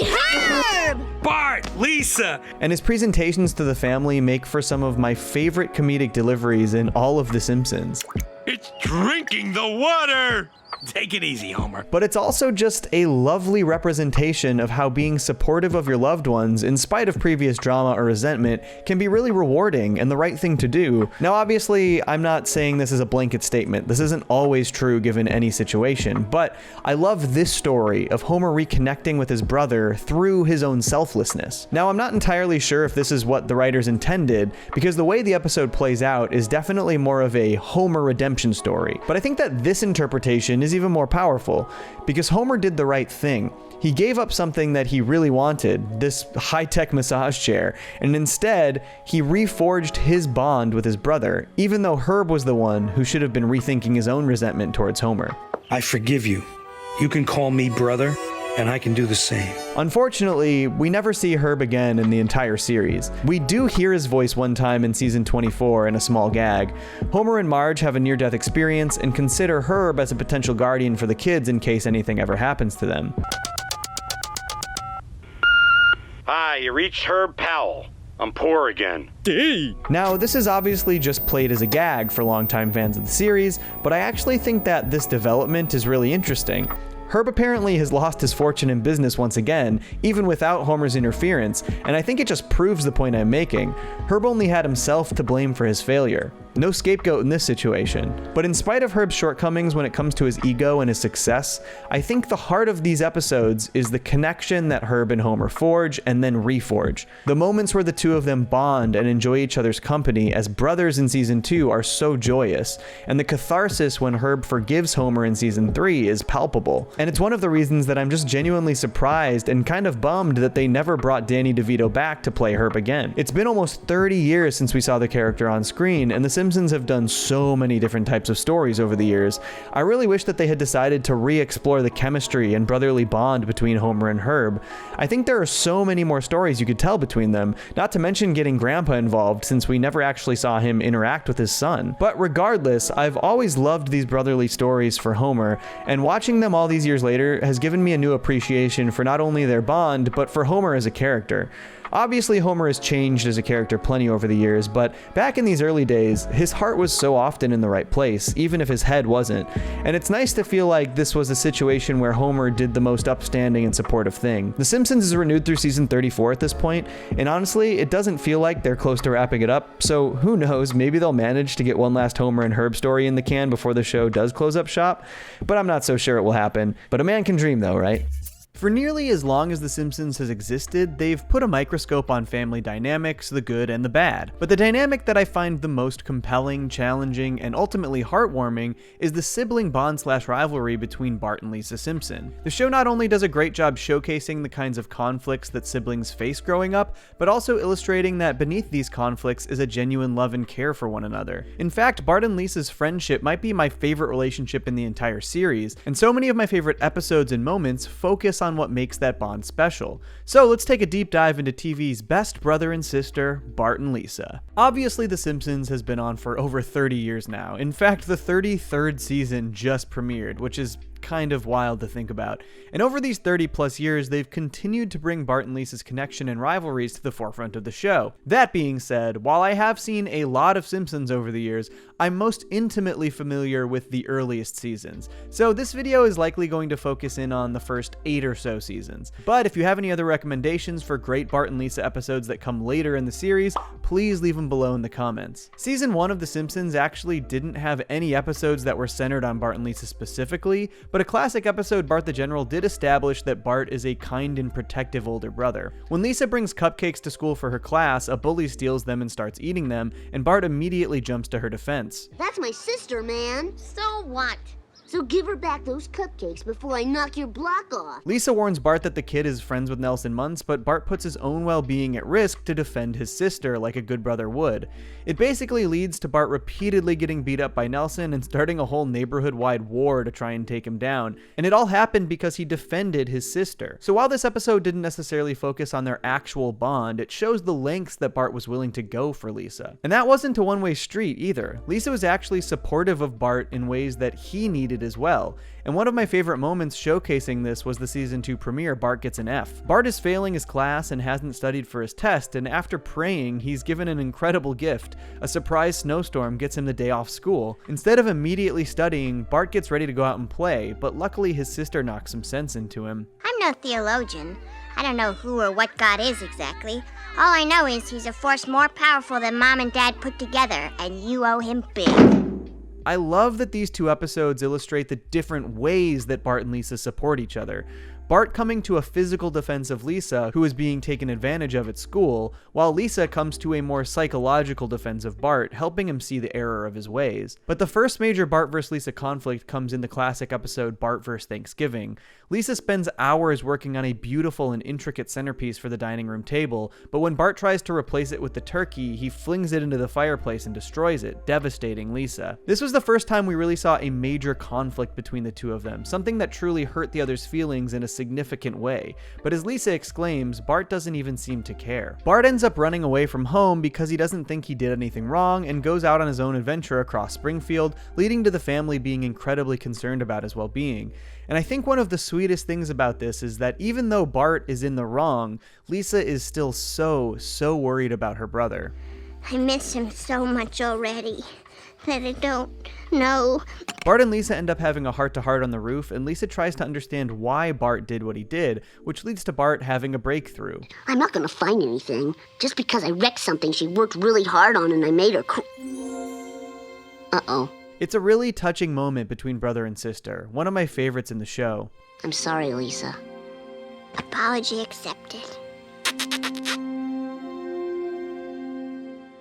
S7: Herb!
S5: Bart, Lisa!
S1: And his presentations to the family make for some of my favorite comedic deliveries in all of The Simpsons.
S8: It's drinking the water!
S11: Take it easy, Homer.
S1: But it's also just a lovely representation of how being supportive of your loved ones, in spite of previous drama or resentment, can be really rewarding and the right thing to do. Now, obviously, I'm not saying this is a blanket statement. This isn't always true given any situation, but I love this story of Homer reconnecting with his brother through his own selflessness. Now, I'm not entirely sure if this is what the writers intended, because the way the episode plays out is definitely more of a Homer redemption story. But I think that this interpretation is even more powerful, because Homer did the right thing. He gave up something that he really wanted, this high-tech massage chair, and instead, he reforged his bond with his brother, even though Herb was the one who should have been rethinking his own resentment towards Homer.
S11: I forgive you. You can call me brother, and I can do the same.
S1: Unfortunately, we never see Herb again in the entire series. We do hear his voice one time in season 24 in a small gag. Homer and Marge have a near-death experience and consider Herb as a potential guardian for the kids in case anything ever happens to them.
S12: Hi, you reached Herb Powell. I'm poor again.
S1: Now, this is obviously just played as a gag for longtime fans of the series, but I actually think that this development is really interesting. Herb apparently has lost his fortune in business once again, even without Homer's interference, and I think it just proves the point I'm making. Herb only had himself to blame for his failure. No scapegoat in this situation. But in spite of Herb's shortcomings when it comes to his ego and his success, I think the heart of these episodes is the connection that Herb and Homer forge and then reforge. The moments where the two of them bond and enjoy each other's company as brothers in season 2 are so joyous, and the catharsis when Herb forgives Homer in season 3 is palpable. And it's one of the reasons that I'm just genuinely surprised and kind of bummed that they never brought Danny DeVito back to play Herb again. It's been almost 30 years since we saw the character on screen, and The Simpsons have done so many different types of stories over the years. I really wish that they had decided to re-explore the chemistry and brotherly bond between Homer and Herb. I think there are so many more stories you could tell between them, not to mention getting Grandpa involved since we never actually saw him interact with his son. But regardless, I've always loved these brotherly stories for Homer, and watching them all these years later has given me a new appreciation for not only their bond, but for Homer as a character. Obviously, Homer has changed as a character plenty over the years, but back in these early days, his heart was so often in the right place, even if his head wasn't. And it's nice to feel like this was a situation where Homer did the most upstanding and supportive thing. The Simpsons is renewed through season 34 at this point, and honestly, it doesn't feel like they're close to wrapping it up, so who knows, maybe they'll manage to get one last Homer and Herb story in the can before the show does close up shop, but I'm not so sure it will happen. But a man can dream though, right? For nearly as long as The Simpsons has existed, they've put a microscope on family dynamics, the good and the bad. But the dynamic that I find the most compelling, challenging, and ultimately heartwarming is the sibling bond/rivalry between Bart and Lisa Simpson. The show not only does a great job showcasing the kinds of conflicts that siblings face growing up, but also illustrating that beneath these conflicts is a genuine love and care for one another. In fact, Bart and Lisa's friendship might be my favorite relationship in the entire series, and so many of my favorite episodes and moments focus on what makes that bond special. So let's take a deep dive into TV's best brother and sister, Bart and Lisa. Obviously, The Simpsons has been on for over 30 years now. In fact, the 33rd season just premiered, which is kind of wild to think about. And over these 30 plus years, they've continued to bring Bart and Lisa's connection and rivalries to the forefront of the show. That being said, while I have seen a lot of Simpsons over the years, I'm most intimately familiar with the earliest seasons. So this video is likely going to focus in on the first 8 or so seasons. But if you have any other recommendations for great Bart and Lisa episodes that come later in the series, please leave them below in the comments. Season 1 of The Simpsons actually didn't have any episodes that were centered on Bart and Lisa specifically, but a classic episode, Bart the General, did establish that Bart is a kind and protective older brother. When Lisa brings cupcakes to school for her class, a bully steals them and starts eating them, and Bart immediately jumps to her defense.
S13: That's my sister, man. So what? So give her back those cupcakes before I knock your block off.
S1: Lisa warns Bart that the kid is friends with Nelson Muntz, but Bart puts his own well-being at risk to defend his sister like a good brother would. It basically leads to Bart repeatedly getting beat up by Nelson and starting a whole neighborhood-wide war to try and take him down. And it all happened because he defended his sister. So while this episode didn't necessarily focus on their actual bond, it shows the lengths that Bart was willing to go for Lisa. And that wasn't a one-way street either. Lisa was actually supportive of Bart in ways that he needed needed as well. And one of my favorite moments showcasing this was the season 2 premiere, Bart gets an F. Bart is failing his class and hasn't studied for his test, and after praying, he's given an incredible gift. A surprise snowstorm gets him the day off school. Instead of immediately studying, Bart gets ready to go out and play, but luckily his sister knocks some sense into him.
S7: I'm no theologian. I don't know who or what God is exactly. All I know is he's a force more powerful than Mom and Dad put together, and you owe him big.
S1: I love that these two episodes illustrate the different ways that Bart and Lisa support each other. Bart coming to a physical defense of Lisa, who is being taken advantage of at school, while Lisa comes to a more psychological defense of Bart, helping him see the error of his ways. But the first major Bart vs. Lisa conflict comes in the classic episode Bart vs. Thanksgiving. Lisa spends hours working on a beautiful and intricate centerpiece for the dining room table, but when Bart tries to replace it with the turkey, he flings it into the fireplace and destroys it, devastating Lisa. This was the first time we really saw a major conflict between the two of them, something that truly hurt the other's feelings in a significant way. But as Lisa exclaims, Bart doesn't even seem to care. Bart ends up running away from home because he doesn't think he did anything wrong and goes out on his own adventure across Springfield, leading to the family being incredibly concerned about his well-being. And I think one of the sweetest things about this is that even though Bart is in the wrong, Lisa is still so worried about her brother.
S7: I miss him so much already that I don't know.
S1: Bart and Lisa end up having a heart-to-heart on the roof, and Lisa tries to understand why Bart did what he did, which leads to Bart having a breakthrough.
S13: I'm not gonna find anything. Just because I wrecked something she worked really hard on and I made her Uh-oh.
S1: It's a really touching moment between brother and sister, one of my favorites in the show.
S13: I'm sorry, Lisa.
S7: Apology accepted.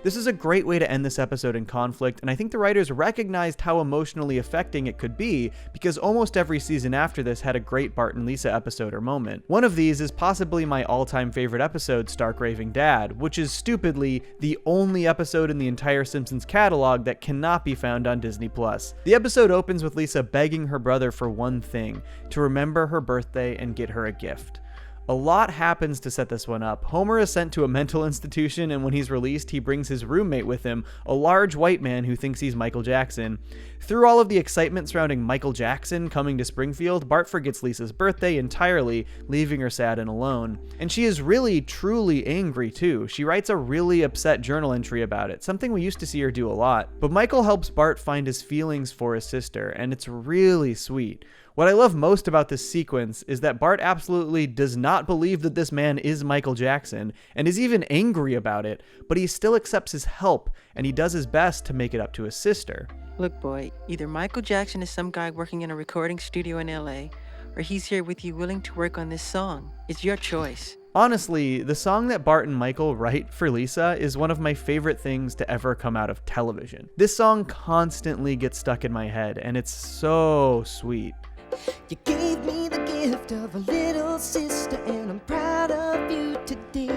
S1: This is a great way to end this episode in conflict, and I think the writers recognized how emotionally affecting it could be, because almost every season after this had a great Bart and Lisa episode or moment. One of these is possibly my all-time favorite episode, Stark Raving Dad, which is stupidly the only episode in the entire Simpsons catalog that cannot be found on Disney+. The episode opens with Lisa begging her brother for one thing, to remember her birthday and get her a gift. A lot happens to set this one up. Homer is sent to a mental institution, and when he's released, he brings his roommate with him, a large white man who thinks he's Michael Jackson. Through all of the excitement surrounding Michael Jackson coming to Springfield, Bart forgets Lisa's birthday entirely, leaving her sad and alone. And she is really, truly angry too. She writes a really upset journal entry about it, something we used to see her do a lot. But Michael helps Bart find his feelings for his sister, and it's really sweet. What I love most about this sequence is that Bart absolutely does not believe that this man is Michael Jackson, and is even angry about it, but he still accepts his help, and he does his best to make it up to his sister.
S14: Look, boy, either Michael Jackson is some guy working in a recording studio in LA, or he's here with you willing to work on this song. It's your choice.
S1: Honestly, the song that Bart and Michael write for Lisa is one of my favorite things to ever come out of television. This song constantly gets stuck in my head, and it's so sweet.
S15: You gave me the gift of a little sister, and I'm proud of you today.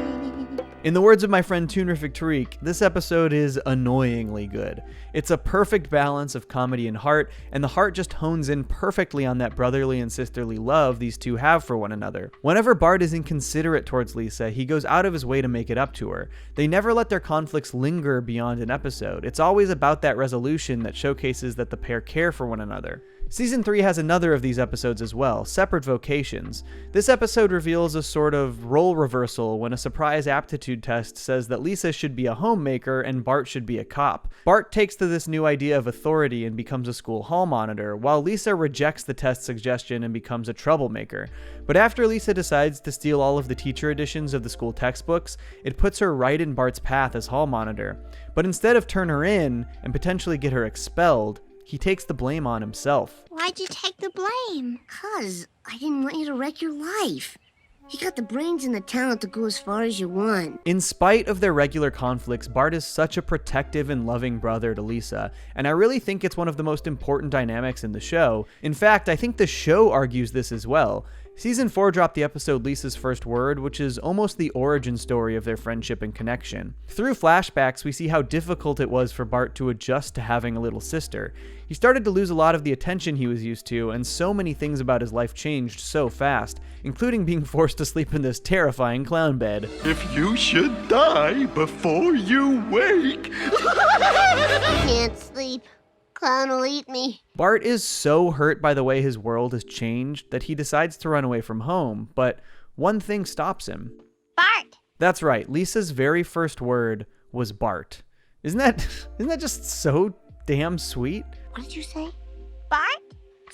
S1: In the words of my friend Tunerific Tariq, this episode is annoyingly good. It's a perfect balance of comedy and heart, and the heart just hones in perfectly on that brotherly and sisterly love these two have for one another. Whenever Bart is inconsiderate towards Lisa, he goes out of his way to make it up to her. They never let their conflicts linger beyond an episode. It's always about that resolution that showcases that the pair care for one another. Season 3 has another of these episodes as well, Separate Vocations. This episode reveals a sort of role reversal when a surprise aptitude test says that Lisa should be a homemaker and Bart should be a cop. Bart takes to this new idea of authority and becomes a school hall monitor, while Lisa rejects the test suggestion and becomes a troublemaker. But after Lisa decides to steal all of the teacher editions of the school textbooks, it puts her right in Bart's path as hall monitor. But instead of turn her in and potentially get her expelled, he takes the blame on himself.
S13: Why'd you take the blame? 'Cause I didn't want you to wreck your life. You got the brains and the talent to go as far as you want.
S1: In spite of their regular conflicts, Bart is such a protective and loving brother to Lisa, and I really think it's one of the most important dynamics in the show. In fact, I think the show argues this as well. Season 4 dropped the episode Lisa's First Word, which is almost the origin story of their friendship and connection. Through flashbacks, we see how difficult it was for Bart to adjust to having a little sister. He started to lose a lot of the attention he was used to, and so many things about his life changed so fast, including being forced to sleep in this terrifying clown bed.
S16: If you should die before you wake...
S13: Can't sleep. Clown will eat me.
S1: Bart is so hurt by the way his world has changed that he decides to run away from home, but one thing stops him.
S7: Bart!
S1: That's right, Lisa's very first word was Bart. Isn't that just so damn sweet?
S13: What did you say?
S7: Bart?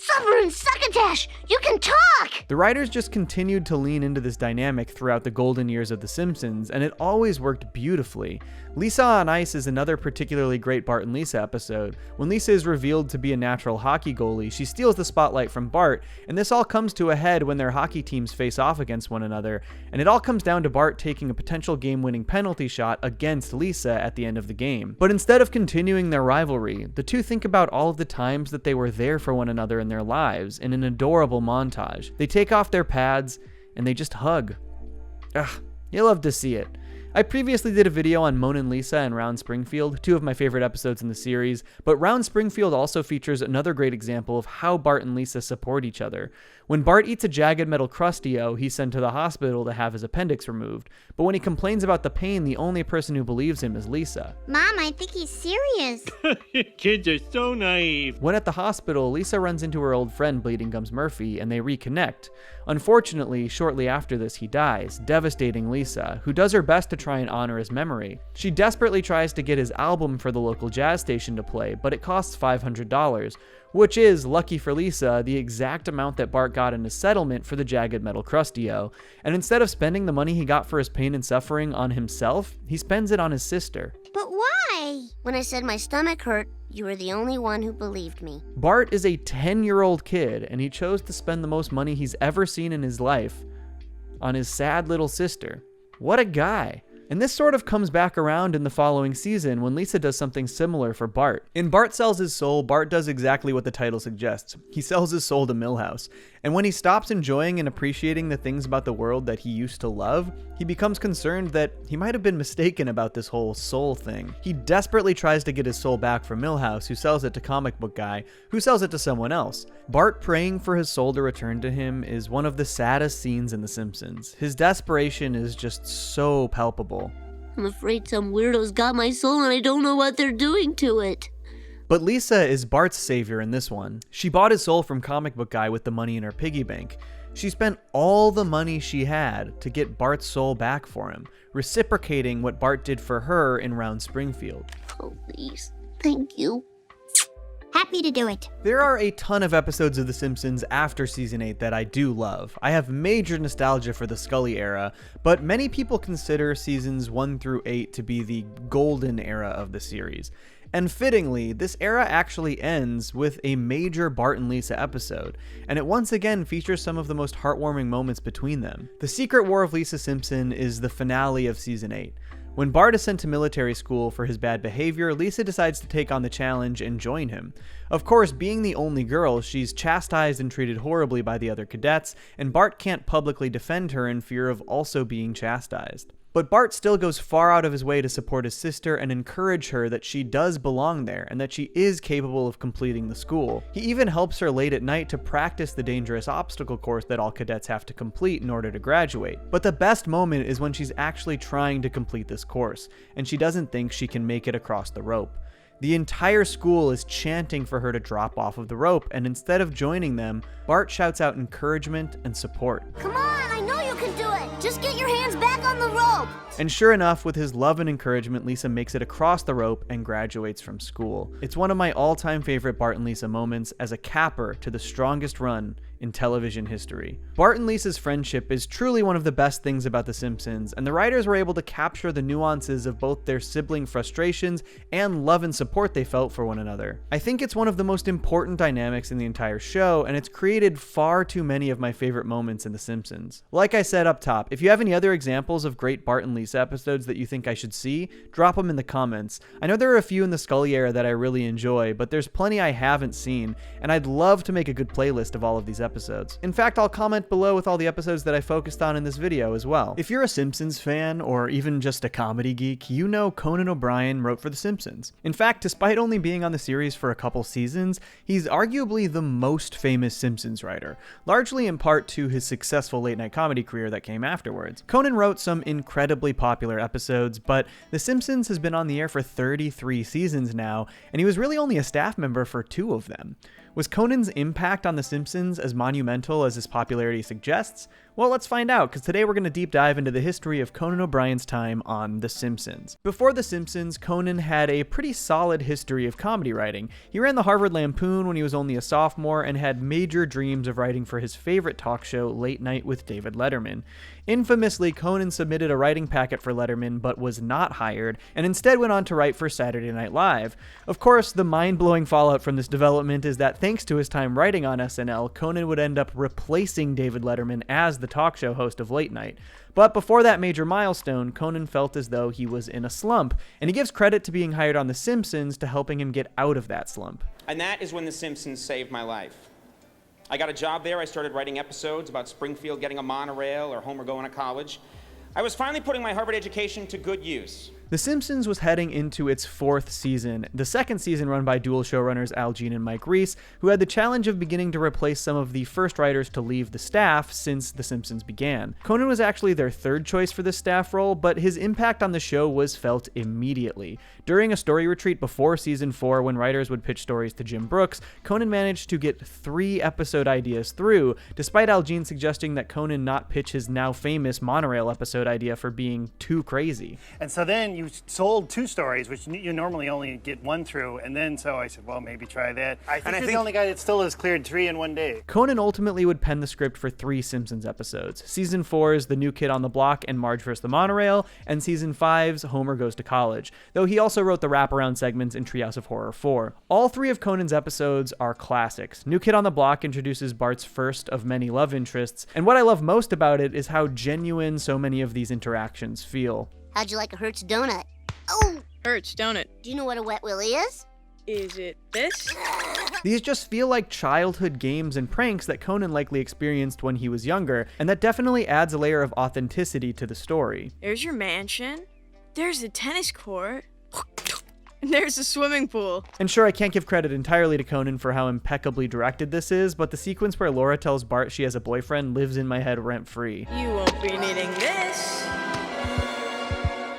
S13: Summer and Succotash, you can talk!
S1: The writers just continued to lean into this dynamic throughout the golden years of The Simpsons, and it always worked beautifully. Lisa on Ice is another particularly great Bart and Lisa episode. When Lisa is revealed to be a natural hockey goalie, she steals the spotlight from Bart, and this all comes to a head when their hockey teams face off against one another, and it all comes down to Bart taking a potential game-winning penalty shot against Lisa at the end of the game. But instead of continuing their rivalry, the two think about all of the times that they were there for one another in their lives in an adorable montage. They take off their pads, and they just hug. Ugh, you love to see it. I previously did a video on Moanin, Lisa, and Round Springfield, two of my favorite episodes in the series, but Round Springfield also features another great example of how Bart and Lisa support each other. When Bart eats a jagged metal Krusty-O, he's sent to the hospital to have his appendix removed, but when he complains about the pain, the only person who believes him is Lisa.
S7: Mom, I think he's serious.
S10: Kids are so naive.
S1: When at the hospital, Lisa runs into her old friend Bleeding Gums Murphy, and they reconnect. Unfortunately, shortly after this, he dies, devastating Lisa, who does her best to try and honor his memory. She desperately tries to get his album for the local jazz station to play, but it costs $500, which is, lucky for Lisa, the exact amount that Bart got in a settlement for the jagged metal Krusty-O. And instead of spending the money he got for his pain and suffering on himself, he spends it on his sister.
S13: But why? When I said my stomach hurt, you were the only one who believed me.
S1: Bart is a 10-year-old kid, and he chose to spend the most money he's ever seen in his life on his sad little sister. What a guy. And this sort of comes back around in the following season when Lisa does something similar for Bart. In Bart Sells His Soul, Bart does exactly what the title suggests. He sells his soul to Milhouse. And when he stops enjoying and appreciating the things about the world that he used to love, he becomes concerned that he might have been mistaken about this whole soul thing. He desperately tries to get his soul back from Milhouse, who sells it to Comic Book Guy, who sells it to someone else. Bart praying for his soul to return to him is one of the saddest scenes in The Simpsons. His desperation is just so palpable.
S13: I'm afraid some weirdos got my soul and I don't know what they're doing to it.
S1: But Lisa is Bart's savior in this one. She bought his soul from Comic Book Guy with the money in her piggy bank. She spent all the money she had to get Bart's soul back for him, reciprocating what Bart did for her in Round Springfield.
S13: Oh, please. Thank you.
S7: Happy to do it.
S1: There are a ton of episodes of The Simpsons after Season 8 that I do love. I have major nostalgia for the Scully era, but many people consider Seasons 1 through 8 to be the golden era of the series. And fittingly, this era actually ends with a major Bart and Lisa episode, and it once again features some of the most heartwarming moments between them. The Secret War of Lisa Simpson is the finale of Season 8. When Bart is sent to military school for his bad behavior, Lisa decides to take on the challenge and join him. Of course, being the only girl, she's chastised and treated horribly by the other cadets, and Bart can't publicly defend her in fear of also being chastised. But Bart still goes far out of his way to support his sister and encourage her that she does belong there and that she is capable of completing the school. He even helps her late at night to practice the dangerous obstacle course that all cadets have to complete in order to graduate. But the best moment is when she's actually trying to complete this course, and she doesn't think she can make it across the rope. The entire school is chanting for her to drop off of the rope, and instead of joining them, Bart shouts out encouragement and support.
S13: Come on, I know you can do it! Just get your hands back on the rope!
S1: And sure enough, with his love and encouragement, Lisa makes it across the rope and graduates from school. It's one of my all-time favorite Bart and Lisa moments as a capper to the strongest run in television history. Bart and Lisa's friendship is truly one of the best things about The Simpsons, and the writers were able to capture the nuances of both their sibling frustrations and love and support they felt for one another. I think it's one of the most important dynamics in the entire show, and it's created far too many of my favorite moments in The Simpsons. Like I said up top, if you have any other examples of great Bart and Lisa episodes that you think I should see, drop them in the comments. I know there are a few in the Scully era that I really enjoy, but there's plenty I haven't seen, and I'd love to make a good playlist of all of these episodes. episodes. In fact, I'll comment below with all the episodes that I focused on in this video as well. If you're a Simpsons fan, or even just a comedy geek, you know Conan O'Brien wrote for The Simpsons. In fact, despite only being on the series for a couple seasons, he's arguably the most famous Simpsons writer, largely in part to his successful late-night comedy career that came afterwards. Conan wrote some incredibly popular episodes, but The Simpsons has been on the air for 33 seasons now, and he was really only a staff member for 2 of them. Was Conan's impact on The Simpsons as monumental as his popularity suggests? Well, let's find out, because today we're going to deep dive into the history of Conan O'Brien's time on The Simpsons. Before The Simpsons, Conan had a pretty solid history of comedy writing. He ran the Harvard Lampoon when he was only a sophomore and had major dreams of writing for his favorite talk show, Late Night with David Letterman. Infamously, Conan submitted a writing packet for Letterman but was not hired, and instead went on to write for Saturday Night Live. Of course, the mind-blowing fallout from this development is that thanks to his time writing on SNL, Conan would end up replacing David Letterman as the talk show host of Late Night. But before that major milestone, Conan felt as though he was in a slump, and he gives credit to being hired on The Simpsons to helping him get out of that slump.
S16: And that is when The Simpsons saved my life. I got a job there. I started writing episodes about Springfield getting a monorail or Homer going to college. I was finally putting my Harvard education to good use.
S1: The Simpsons was heading into its 4th season, the 2nd season run by dual showrunners Al Jean and Mike Reiss, who had the challenge of beginning to replace some of the first writers to leave the staff since The Simpsons began. Conan was actually their 3rd choice for this staff role, but his impact on the show was felt immediately. During a story retreat before season 4, when writers would pitch stories to Jim Brooks, Conan managed to get 3 episode ideas through, despite Al Jean suggesting that Conan not pitch his now famous monorail episode idea for being too crazy.
S17: And so then you sold 2 stories, which you normally only get 1 through, and then so I said, well, maybe try that. I think you're the only guy that still has cleared 3 in 1 day.
S1: Conan ultimately would pen the script for 3 Simpsons episodes. Season 4's The New Kid on the Block and Marge vs. the Monorail, and Season 5's Homer Goes to College, though he also wrote the wraparound segments in Treehouse of Horror 4. All 3 of Conan's episodes are classics. New Kid on the Block introduces Bart's first of many love interests, and what I love most about it is how genuine so many of these interactions feel.
S13: How'd you like a Hertz donut? Oh!
S18: Hurts, don't it?
S13: Do you know what a wet willy is?
S18: Is it this?
S1: These just feel like childhood games and pranks that Conan likely experienced when he was younger, and that definitely adds a layer of authenticity to the story.
S18: There's your mansion. There's the tennis court. And there's the swimming pool.
S1: And sure, I can't give credit entirely to Conan for how impeccably directed this is, but the sequence where Laura tells Bart she has a boyfriend lives in my head rent-free.
S18: You won't be needing this.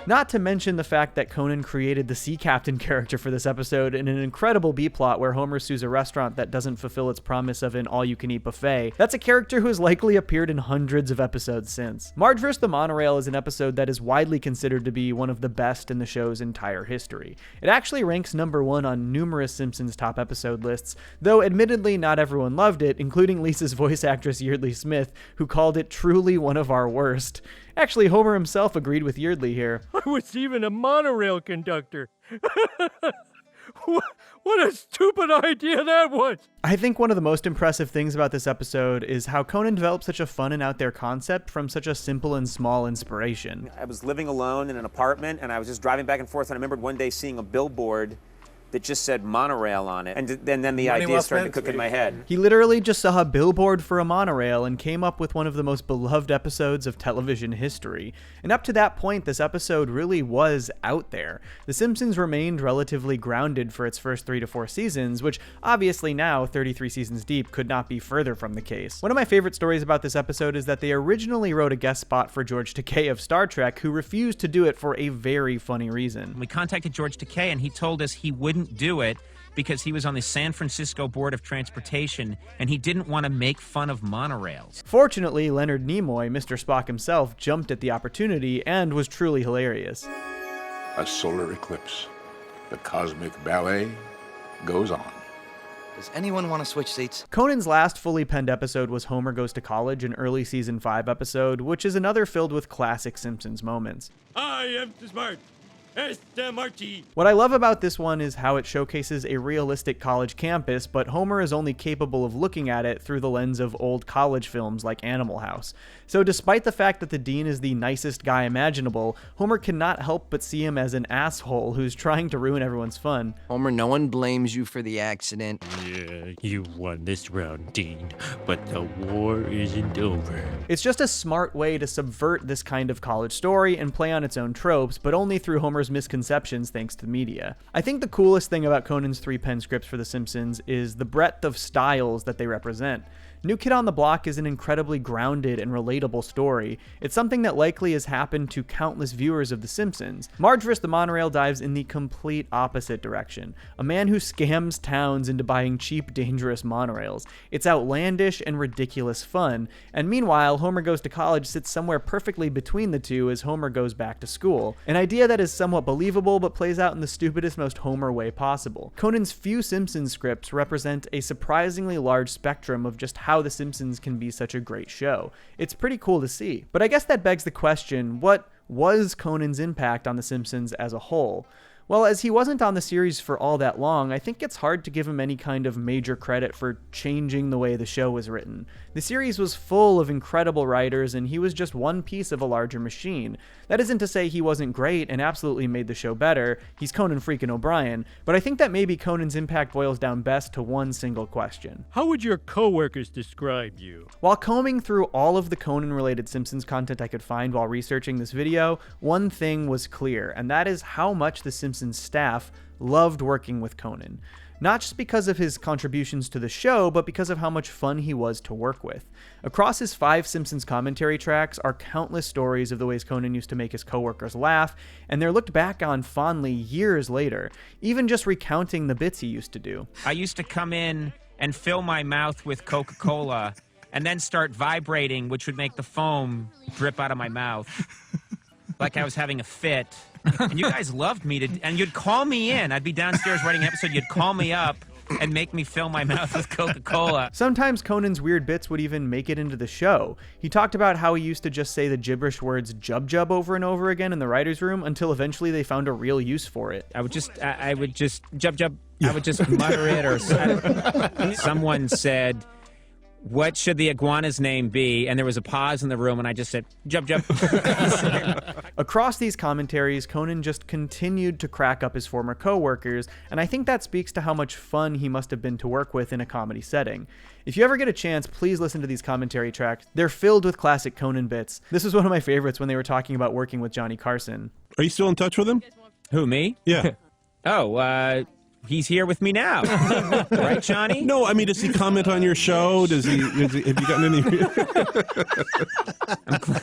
S1: Not to mention the fact that Conan created the sea captain character for this episode in an incredible B-plot where Homer sues a restaurant that doesn't fulfill its promise of an all-you-can-eat buffet. That's a character who has likely appeared in hundreds of episodes since. Marge vs. the Monorail is an episode that is widely considered to be one of the best in the show's entire history. It actually ranks number 1 on numerous Simpsons top episode lists, though admittedly not everyone loved it, including Lisa's voice actress Yeardley Smith, who called it truly one of our worst. Actually, Homer himself agreed with Yeardley here.
S10: I was even a monorail conductor. What a stupid idea that was!
S1: I think one of the most impressive things about this episode is how Conan developed such a fun and out there concept from such a simple and small inspiration.
S19: I was living alone in an apartment, and I was just driving back and forth, and I remembered one day seeing a billboard that just said monorail on it, and then the idea started to cook in my head.
S1: He literally just saw a billboard for a monorail and came up with one of the most beloved episodes of television history. And up to that point, this episode really was out there. The Simpsons remained relatively grounded for its first 3 to 4 seasons, which obviously now, 33 seasons deep, could not be further from the case. One of my favorite stories about this episode is that they originally wrote a guest spot for George Takei of Star Trek, who refused to do it for a very funny reason.
S20: We contacted George Takei and he told us he wouldn't do it because he was on the San Francisco Board of Transportation and he didn't want to make fun of monorails.
S1: Fortunately, Leonard Nimoy, Mr. Spock himself, jumped at the opportunity and was truly hilarious.
S21: A solar eclipse. The cosmic ballet goes on.
S22: Does anyone want to switch seats?
S1: Conan's last fully penned episode was Homer Goes to College, an early season 5 episode, which is another filled with classic Simpsons moments.
S5: I am smart.
S1: What I love about this one is how it showcases a realistic college campus, but Homer is only capable of looking at it through the lens of old college films like Animal House. So despite the fact that the dean is the nicest guy imaginable, Homer cannot help but see him as an asshole who's trying to ruin everyone's fun.
S2: Homer, no one blames you for the accident.
S10: Yeah, you won this round, Dean, but the war isn't over.
S1: It's just a smart way to subvert this kind of college story and play on its own tropes, but only through Homer's misconceptions thanks to the media. I think the coolest thing about Conan's 3-pen scripts for The Simpsons is the breadth of styles that they represent. New Kid on the Block is an incredibly grounded and relatable story. It's something that likely has happened to countless viewers of The Simpsons. Marge vs. the Monorail dives in the complete opposite direction. A man who scams towns into buying cheap, dangerous monorails. It's outlandish and ridiculous fun, and meanwhile, Homer Goes to College sits somewhere perfectly between the two as Homer goes back to school. An idea that is somewhat believable but plays out in the stupidest, most Homer way possible. Conan's few Simpsons scripts represent a surprisingly large spectrum of just how The Simpsons can be such a great show. It's pretty cool to see. But I guess that begs the question, what was Conan's impact on The Simpsons as a whole? Well, as he wasn't on the series for all that long, I think it's hard to give him any kind of major credit for changing the way the show was written. The series was full of incredible writers, and he was just one piece of a larger machine. That isn't to say he wasn't great and absolutely made the show better. He's Conan freaking O'Brien, but I think that maybe Conan's impact boils down best to one single question.
S10: How would your coworkers describe you?
S1: While combing through all of the Conan-related Simpsons content I could find while researching this video, one thing was clear, and that is how much the Simpsons staff loved working with Conan. Not just because of his contributions to the show, but because of how much fun he was to work with. Across his 5 Simpsons commentary tracks are countless stories of the ways Conan used to make his coworkers laugh, and they're looked back on fondly years later, even just recounting the bits he used to do.
S20: I used to come in and fill my mouth with Coca-Cola and then start vibrating, which would make the foam drip out of my mouth. Like I was having a fit. And you guys loved me and you'd call me in. I'd be downstairs writing an episode, you'd call me up and make me fill my mouth with Coca-Cola.
S1: Sometimes Conan's weird bits would even make it into the show. He talked about how he used to just say the gibberish words jub-jub over and over again in the writer's room until eventually they found a real use for it.
S20: I would just jub-jub. I would just mutter it, or someone said, "What should the iguana's name be?" And there was a pause in the room, and I just said, "Jub, jub."
S1: Across these commentaries, Conan just continued to crack up his former co-workers, and I think that speaks to how much fun he must have been to work with in a comedy setting. If you ever get a chance, please listen to these commentary tracks. They're filled with classic Conan bits. This was one of my favorites when they were talking about working with Johnny Carson.
S4: Are you still in touch with him?
S20: Who, me?
S4: Yeah.
S20: He's here with me now. Right, Johnny?
S4: No, I mean, does he comment on your show? Have you gotten any...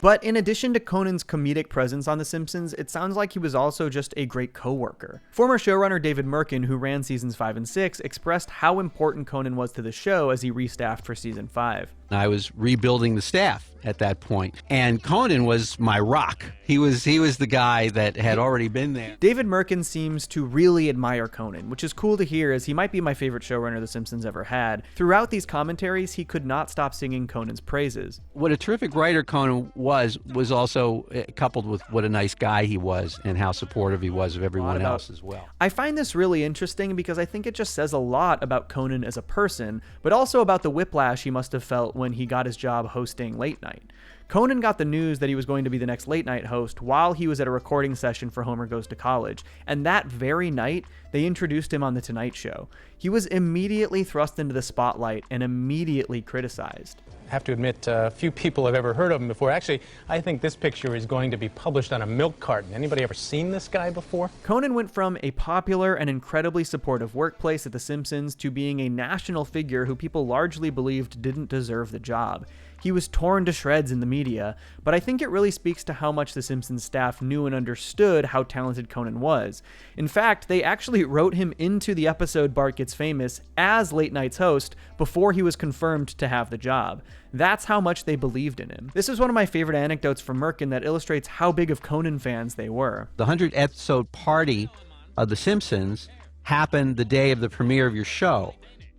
S1: But in addition to Conan's comedic presence on The Simpsons, it sounds like he was also just a great co-worker. Former showrunner David Merkin, who ran seasons 5 and 6, expressed how important Conan was to the show as he restaffed for season 5.
S23: I was rebuilding the staff at that point, and Conan was my rock. He was the guy that had already been there.
S1: David Merkin seems to really admire Conan, which is cool to hear, as he might be my favorite showrunner The Simpsons ever had. Throughout these commentaries, he could not stop singing Conan's praises.
S23: What a terrific writer Conan was also coupled with what a nice guy he was and how supportive he was of everyone else as well.
S1: I find this really interesting because I think it just says a lot about Conan as a person, but also about the whiplash he must have felt when he got his job hosting Late Night. Conan got the news that he was going to be the next Late Night host while he was at a recording session for Homer Goes to College, and that very night, they introduced him on The Tonight Show. He was immediately thrust into the spotlight and immediately criticized.
S24: I have to admit, few people have ever heard of him before. Actually, I think this picture is going to be published on a milk carton. Anybody ever seen this guy before?
S1: Conan went from a popular and incredibly supportive workplace at The Simpsons to being a national figure who people largely believed didn't deserve the job. He was torn to shreds in the media, but I think it really speaks to how much the Simpsons staff knew and understood how talented Conan was. In fact, they actually wrote him into the episode Bart Gets Famous as Late Night's host before he was confirmed to have the job. That's how much they believed in him. This is one of my favorite anecdotes from Merkin that illustrates how big of Conan fans they were.
S23: The 100th episode party of The Simpsons happened the day of the premiere of your show.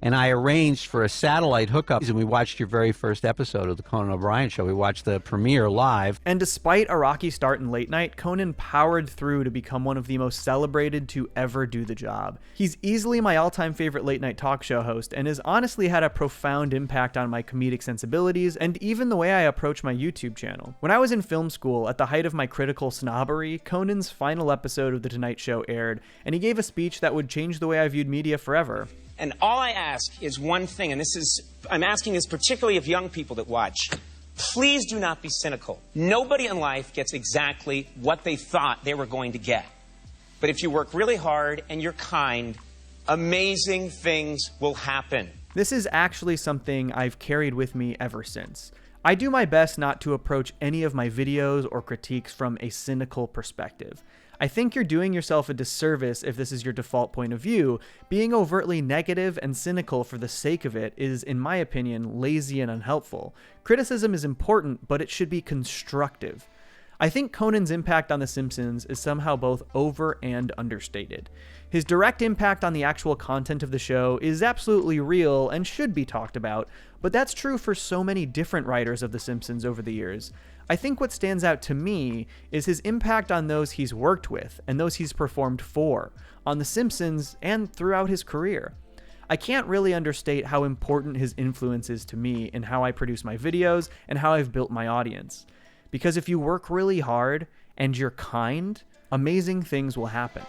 S23: and I arranged for a satellite hookup, and we watched your very first episode of the Conan O'Brien Show. We watched the premiere live.
S1: And despite a rocky start in late night, Conan powered through to become one of the most celebrated to ever do the job. He's easily my all-time favorite late night talk show host, and has honestly had a profound impact on my comedic sensibilities and even the way I approach my YouTube channel. When I was in film school, at the height of my critical snobbery, Conan's final episode of The Tonight Show aired, and he gave a speech that would change the way I viewed media forever.
S16: And all I ask is one thing, and I'm asking this particularly of young people that watch. Please do not be cynical. Nobody in life gets exactly what they thought they were going to get. But if you work really hard and you're kind, amazing things will happen.
S1: This is actually something I've carried with me ever since. I do my best not to approach any of my videos or critiques from a cynical perspective. I think you're doing yourself a disservice if this is your default point of view. Being overtly negative and cynical for the sake of it is, in my opinion, lazy and unhelpful. Criticism is important, but it should be constructive. I think Conan's impact on The Simpsons is somehow both over and understated. His direct impact on the actual content of the show is absolutely real and should be talked about, but that's true for so many different writers of The Simpsons over the years. I think what stands out to me is his impact on those he's worked with and those he's performed for, on The Simpsons and throughout his career. I can't really understate how important his influence is to me in how I produce my videos and how I've built my audience. Because if you work really hard and you're kind, amazing things will happen.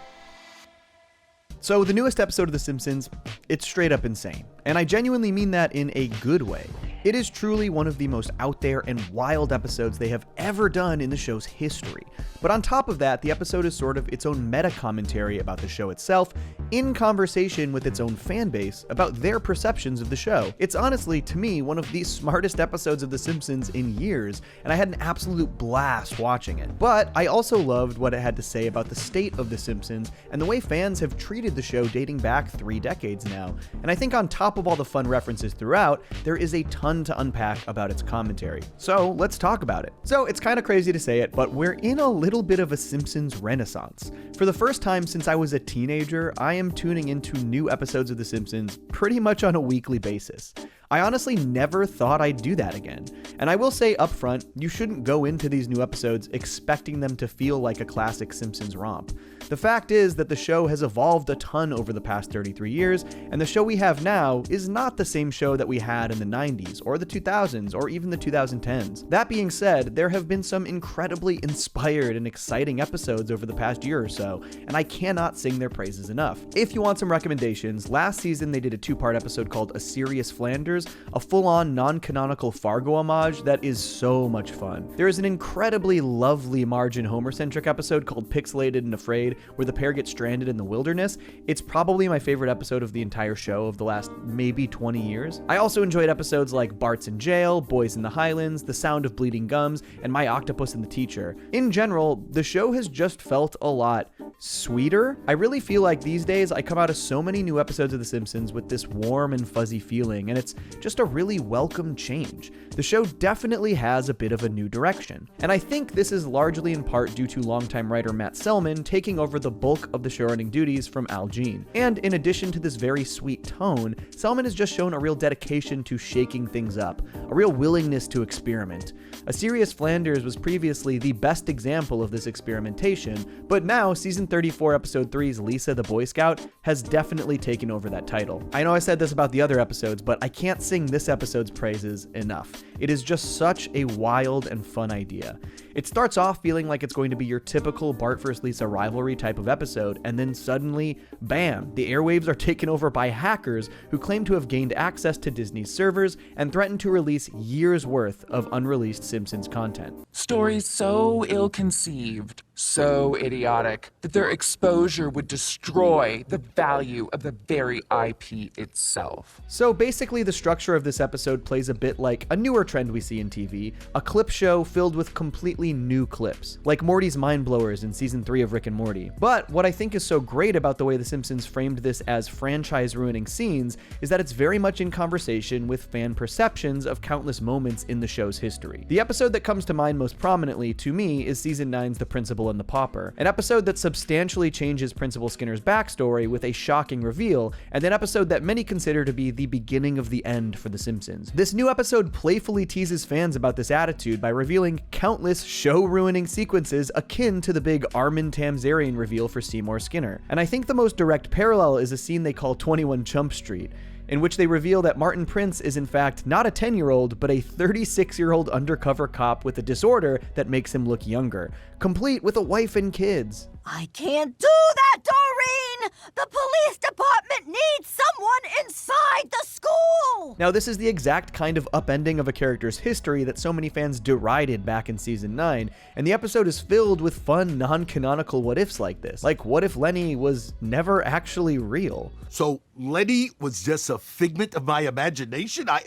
S1: So the newest episode of The Simpsons, it's straight up insane. And I genuinely mean that in a good way. It is truly one of the most out there and wild episodes they have ever done in the show's history. But on top of that, the episode is sort of its own meta-commentary about the show itself, in conversation with its own fan base about their perceptions of the show. It's honestly, to me, one of the smartest episodes of The Simpsons in years, and I had an absolute blast watching it. But I also loved what it had to say about the state of The Simpsons and the way fans have treated the show dating back 3 decades now. And I think on top of all the fun references throughout, there is a ton to unpack about its commentary. So let's talk about it. So it's kind of crazy to say it, but we're in a little bit of a Simpsons renaissance. For the first time since I was a teenager, I am tuning into new episodes of The Simpsons pretty much on a weekly basis. I honestly never thought I'd do that again. And I will say up front, you shouldn't go into these new episodes expecting them to feel like a classic Simpsons romp. The fact is that the show has evolved a ton over the past 33 years, and the show we have now is not the same show that we had in the 90s, or the 2000s, or even the 2010s. That being said, there have been some incredibly inspired and exciting episodes over the past year or so, and I cannot sing their praises enough. If you want some recommendations, last season they did a 2-part episode called A Serious Flanders, a full-on non-canonical Fargo homage that is so much fun. There is an incredibly lovely Marge and Homer-centric episode called Pixelated and Afraid, where the pair get stranded in the wilderness. It's probably my favorite episode of the entire show of the last maybe 20 years. I also enjoyed episodes like Bart's in Jail, Boys in the Highlands, The Sound of Bleeding Gums, and My Octopus and the Teacher. In general, the show has just felt a lot sweeter. I really feel like these days I come out of so many new episodes of The Simpsons with this warm and fuzzy feeling, and it's just a really welcome change. The show definitely has a bit of a new direction, and I think this is largely in part due to longtime writer Matt Selman taking over the bulk of the showrunning duties from Al Jean. And in addition to this very sweet tone, Selman has just shown a real dedication to shaking things up, a real willingness to experiment. A Serious Flanders was previously the best example of this experimentation, but now season 34 episode 3's Lisa the Boy Scout has definitely taken over that title. I know I said this about the other episodes, but I can't sing this episode's praises enough. It is just such a wild and fun idea. It starts off feeling like it's going to be your typical Bart vs. Lisa rivalry type of episode, and then suddenly, bam, the airwaves are taken over by hackers who claim to have gained access to Disney's servers and threaten to release years' worth of unreleased Simpsons content.
S3: Stories so ill-conceived, so idiotic, that their exposure would destroy the value of the very IP itself.
S1: So basically the structure of this episode plays a bit like a newer trend we see in TV, a clip show filled with completely completely new clips, like Morty's mind blowers in season 3 of Rick and Morty. But what I think is so great about the way The Simpsons framed this as franchise-ruining scenes is that it's very much in conversation with fan perceptions of countless moments in the show's history. The episode that comes to mind most prominently, to me, is season 9's The Principal and the Pauper, an episode that substantially changes Principal Skinner's backstory with a shocking reveal, and an episode that many consider to be the beginning of the end for The Simpsons. This new episode playfully teases fans about this attitude by revealing countless show-ruining sequences akin to the big Armin Tamzarian reveal for Seymour Skinner. And I think the most direct parallel is a scene they call 21 Chump Street, in which they reveal that Martin Prince is in fact not a 10-year-old, but a 36-year-old undercover cop with a disorder that makes him look younger, complete with a wife and kids.
S6: I can't do that, Doreen! The police department needs someone inside the school!
S1: Now, this is the exact kind of upending of a character's history that so many fans derided back in season 9, and the episode is filled with fun, non-canonical what-ifs like this. Like, what if Lenny was never actually real?
S8: So, Lenny was just a figment of my imagination? I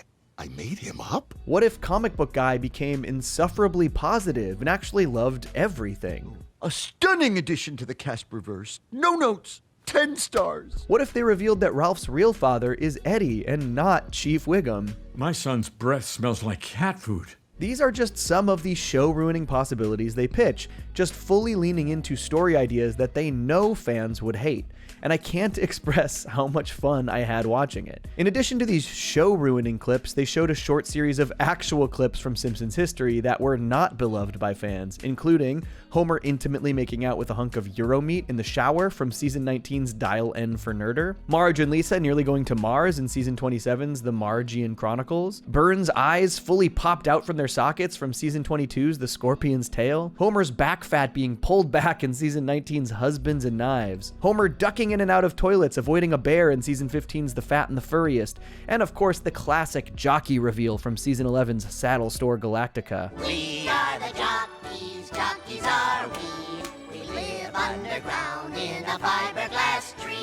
S8: made him up?
S1: What if comic book guy became insufferably positive and actually loved everything?
S9: A stunning addition to the cast reverse. No notes. 10 stars.
S1: What if they revealed that Ralph's real father is Eddie and not Chief Wiggum?
S5: My son's breath smells like cat food.
S1: These are just some of the show-ruining possibilities they pitch, just fully leaning into story ideas that they know fans would hate. And I can't express how much fun I had watching it. In addition to these show-ruining clips, they showed a short series of actual clips from Simpsons history that were not beloved by fans, including Homer intimately making out with a hunk of Euromeat in the shower from season 19's Dial N for Nerder, Marge and Lisa nearly going to Mars in season 27's The Margian Chronicles, Burns' eyes fully popped out from their sockets from season 22's The Scorpion's Tail, Homer's back fat being pulled back in season 19's Husbands and Knives, Homer ducking in and out of toilets avoiding a bear in season 15's The Fat and the Furriest, and of course the classic jockey reveal from season 11's Saddle Store Galactica.
S6: We are the jockeys are we. We live underground in a fiberglass tree.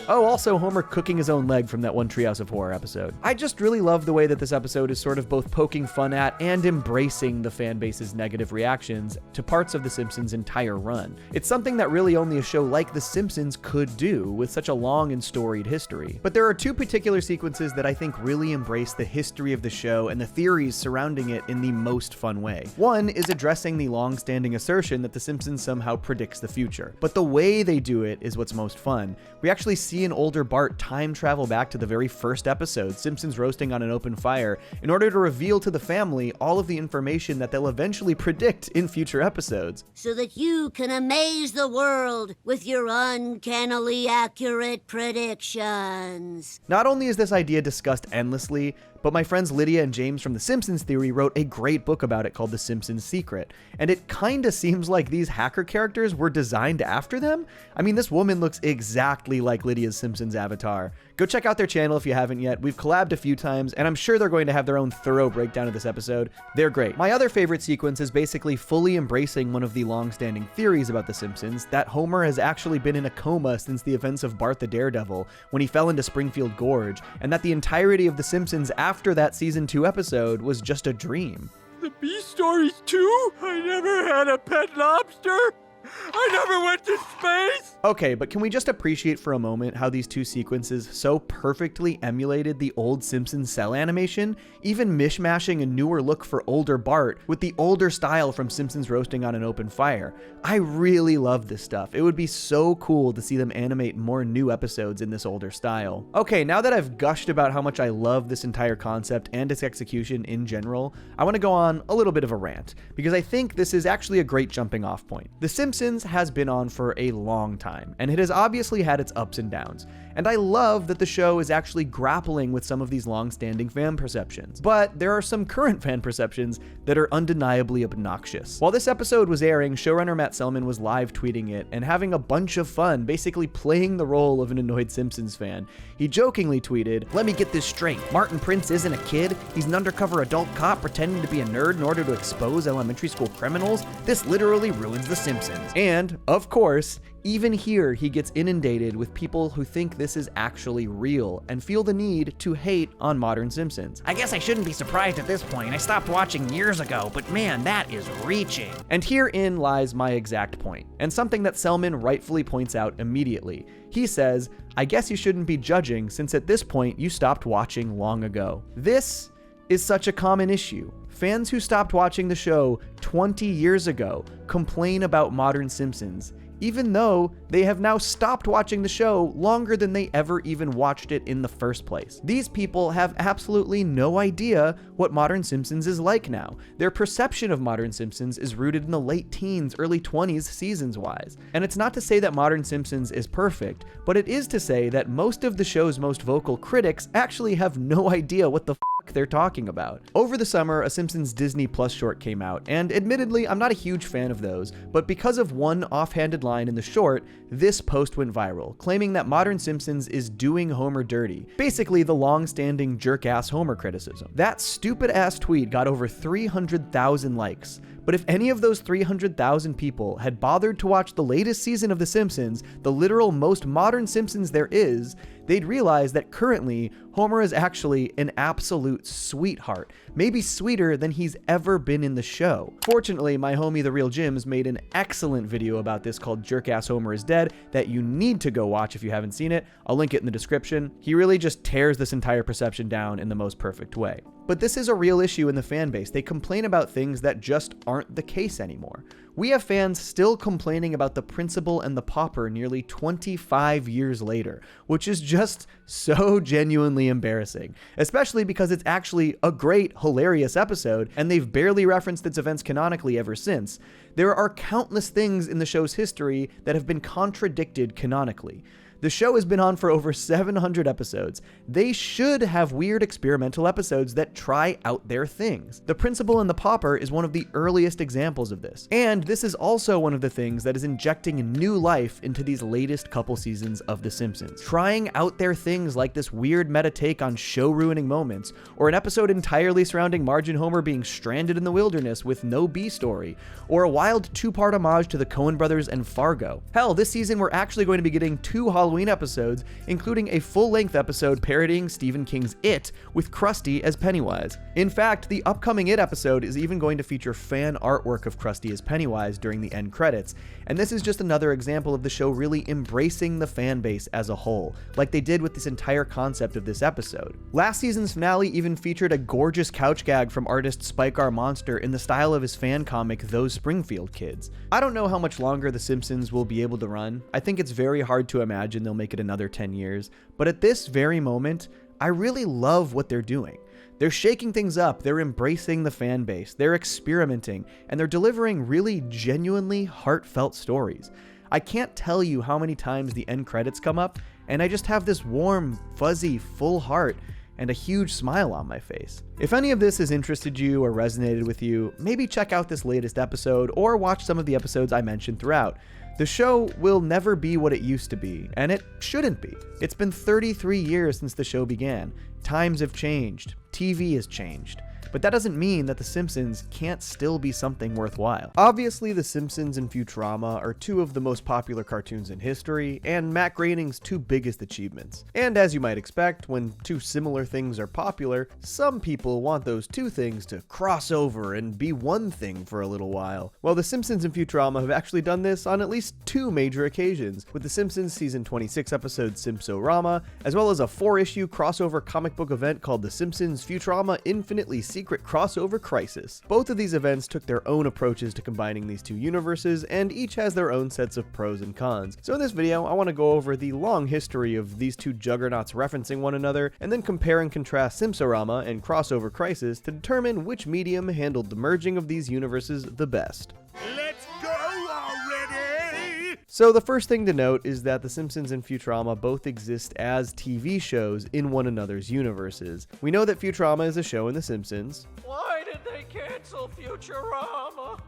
S1: Oh, also Homer cooking his own leg from that one Treehouse of Horror episode. I just really love the way that this episode is sort of both poking fun at and embracing the fan base's negative reactions to parts of The Simpsons' entire run. It's something that really only a show like The Simpsons could do with such a long and storied history. But there are two particular sequences that I think really embrace the history of the show and the theories surrounding it in the most fun way. One is addressing the long-standing assertion that The Simpsons somehow predicts the future. But the way they do it is what's most fun. We actually see an older Bart time travel back to the very first episode, Simpsons roasting on an open fire, in order to reveal to the family all of the information that they'll eventually predict in future episodes.
S13: So that you can amaze the world with your uncannily accurate predictions.
S1: Not only is this idea discussed endlessly, but my friends Lydia and James from The Simpsons Theory wrote a great book about it called The Simpsons Secret, and it kinda seems like these hacker characters were designed after them. I mean, this woman looks exactly like Lydia's Simpsons avatar. Go check out their channel if you haven't yet. We've collabed a few times, and I'm sure they're going to have their own thorough breakdown of this episode. They're great. My other favorite sequence is basically fully embracing one of the long-standing theories about The Simpsons, that Homer has actually been in a coma since the events of Bart the Daredevil, when he fell into Springfield Gorge, and that the entirety of The Simpsons after that season 2 episode was just a dream.
S10: The B-stories too? I never had a pet lobster. I never went to space!
S1: Okay, but can we just appreciate for a moment how these two sequences so perfectly emulated the old Simpsons cell animation, even mishmashing a newer look for older Bart with the older style from Simpsons roasting on an open fire. I really love this stuff. It would be so cool to see them animate more new episodes in this older style. Okay, now that I've gushed about how much I love this entire concept and its execution in general, I want to go on a little bit of a rant, because I think this is actually a great jumping off point. The Simpsons has been on for a long time, and it has obviously had its ups and downs, and I love that the show is actually grappling with some of these long-standing fan perceptions. But there are some current fan perceptions that are undeniably obnoxious. While this episode was airing, showrunner Matt Selman was live tweeting it and having a bunch of fun, basically playing the role of an annoyed Simpsons fan. He jokingly tweeted, "Let me get this straight. Martin Prince isn't a kid. He's an undercover adult cop pretending to be a nerd in order to expose elementary school criminals. This literally ruins The Simpsons." Simpsons. And, of course, even here he gets inundated with people who think this is actually real and feel the need to hate on modern Simpsons.
S11: I guess I shouldn't be surprised at this point. I stopped watching years ago, but man, that is reaching.
S1: And herein lies my exact point, and something that Selman rightfully points out immediately. He says, I guess you shouldn't be judging since at this point you stopped watching long ago. This is such a common issue. Fans who stopped watching the show 20 years ago complain about modern Simpsons, even though they have now stopped watching the show longer than they ever even watched it in the first place. These people have absolutely no idea what modern Simpsons is like now. Their perception of modern Simpsons is rooted in the late teens, early 20s seasons-wise. And it's not to say that modern Simpsons is perfect, but it is to say that most of the show's most vocal critics actually have no idea what the they're talking about. Over the summer, a Simpsons Disney Plus short came out, and admittedly, I'm not a huge fan of those, but because of one offhanded line in the short, this post went viral, claiming that modern Simpsons is doing Homer dirty, basically the long-standing jerk-ass Homer criticism. That stupid-ass tweet got over 300,000 likes, but if any of those 300,000 people had bothered to watch the latest season of The Simpsons, the literal most modern Simpsons there is, they'd realize that currently, Homer is actually an absolute sweetheart, maybe sweeter than he's ever been in the show. Fortunately, my homie The Real Jim's made an excellent video about this called Jerk-Ass Homer is Dead that you need to go watch if you haven't seen it. I'll link it in the description. He really just tears this entire perception down in the most perfect way. But this is a real issue in the fan base. They complain about things that just aren't the case anymore. We have fans still complaining about the Principal and the Pauper nearly 25 years later, which is just so genuinely embarrassing, especially because it's actually a great, hilarious episode, and they've barely referenced its events canonically ever since. There are countless things in the show's history that have been contradicted canonically. The show has been on for over 700 episodes. They should have weird experimental episodes that try out their things. The Principal and the Pauper is one of the earliest examples of this. And this is also one of the things that is injecting new life into these latest couple seasons of The Simpsons. Trying out their things like this weird meta take on show-ruining moments, or an episode entirely surrounding Marge and Homer being stranded in the wilderness with no B-story, or a wild two-part homage to the Coen brothers and Fargo. Hell, this season we're actually going to be getting 2 Halloween episodes, including a full-length episode parodying Stephen King's It with Krusty as Pennywise. In fact, the upcoming It episode is even going to feature fan artwork of Krusty as Pennywise during the end credits, and this is just another example of the show really embracing the fan base as a whole, like they did with this entire concept of this episode. Last season's finale even featured a gorgeous couch gag from artist Spike R. Monster in the style of his fan comic Those Springfield Kids. I don't know how much longer The Simpsons will be able to run. I think it's very hard to imagine they'll make it another 10 years, but at this very moment, I really love what they're doing. They're shaking things up, they're embracing the fan base, they're experimenting, and they're delivering really genuinely heartfelt stories. I can't tell you how many times the end credits come up, and I just have this warm, fuzzy, full heart and a huge smile on my face. If any of this has interested you or resonated with you, maybe check out this latest episode or watch some of the episodes I mentioned throughout. The show will never be what it used to be, and it shouldn't be. It's been 33 years since the show began. Times have changed. TV has changed. But that doesn't mean that The Simpsons can't still be something worthwhile. Obviously, The Simpsons and Futurama are 2 of the most popular cartoons in history, and Matt Groening's 2 biggest achievements. And as you might expect, when 2 similar things are popular, some people want those 2 things to cross over and be one thing for a little while. Well, The Simpsons and Futurama have actually done this on at least 2 major occasions, with The Simpsons Season 26 episode Simpsorama, as well as a 4-issue crossover comic book event called The Simpsons Futurama Infinitely Secret Crossover Crisis. Both of these events took their own approaches to combining these 2 universes, and each has their own sets of pros and cons. So in this video, I want to go over the long history of these 2 juggernauts referencing one another, and then compare and contrast Simpsorama and Crossover Crisis to determine which medium handled the merging of these universes the best.
S8: Let's go already!
S1: So the first thing to note is that The Simpsons and Futurama both exist as TV shows in one another's universes. We know that Futurama is a show in The Simpsons.
S10: Why did they cancel Futurama?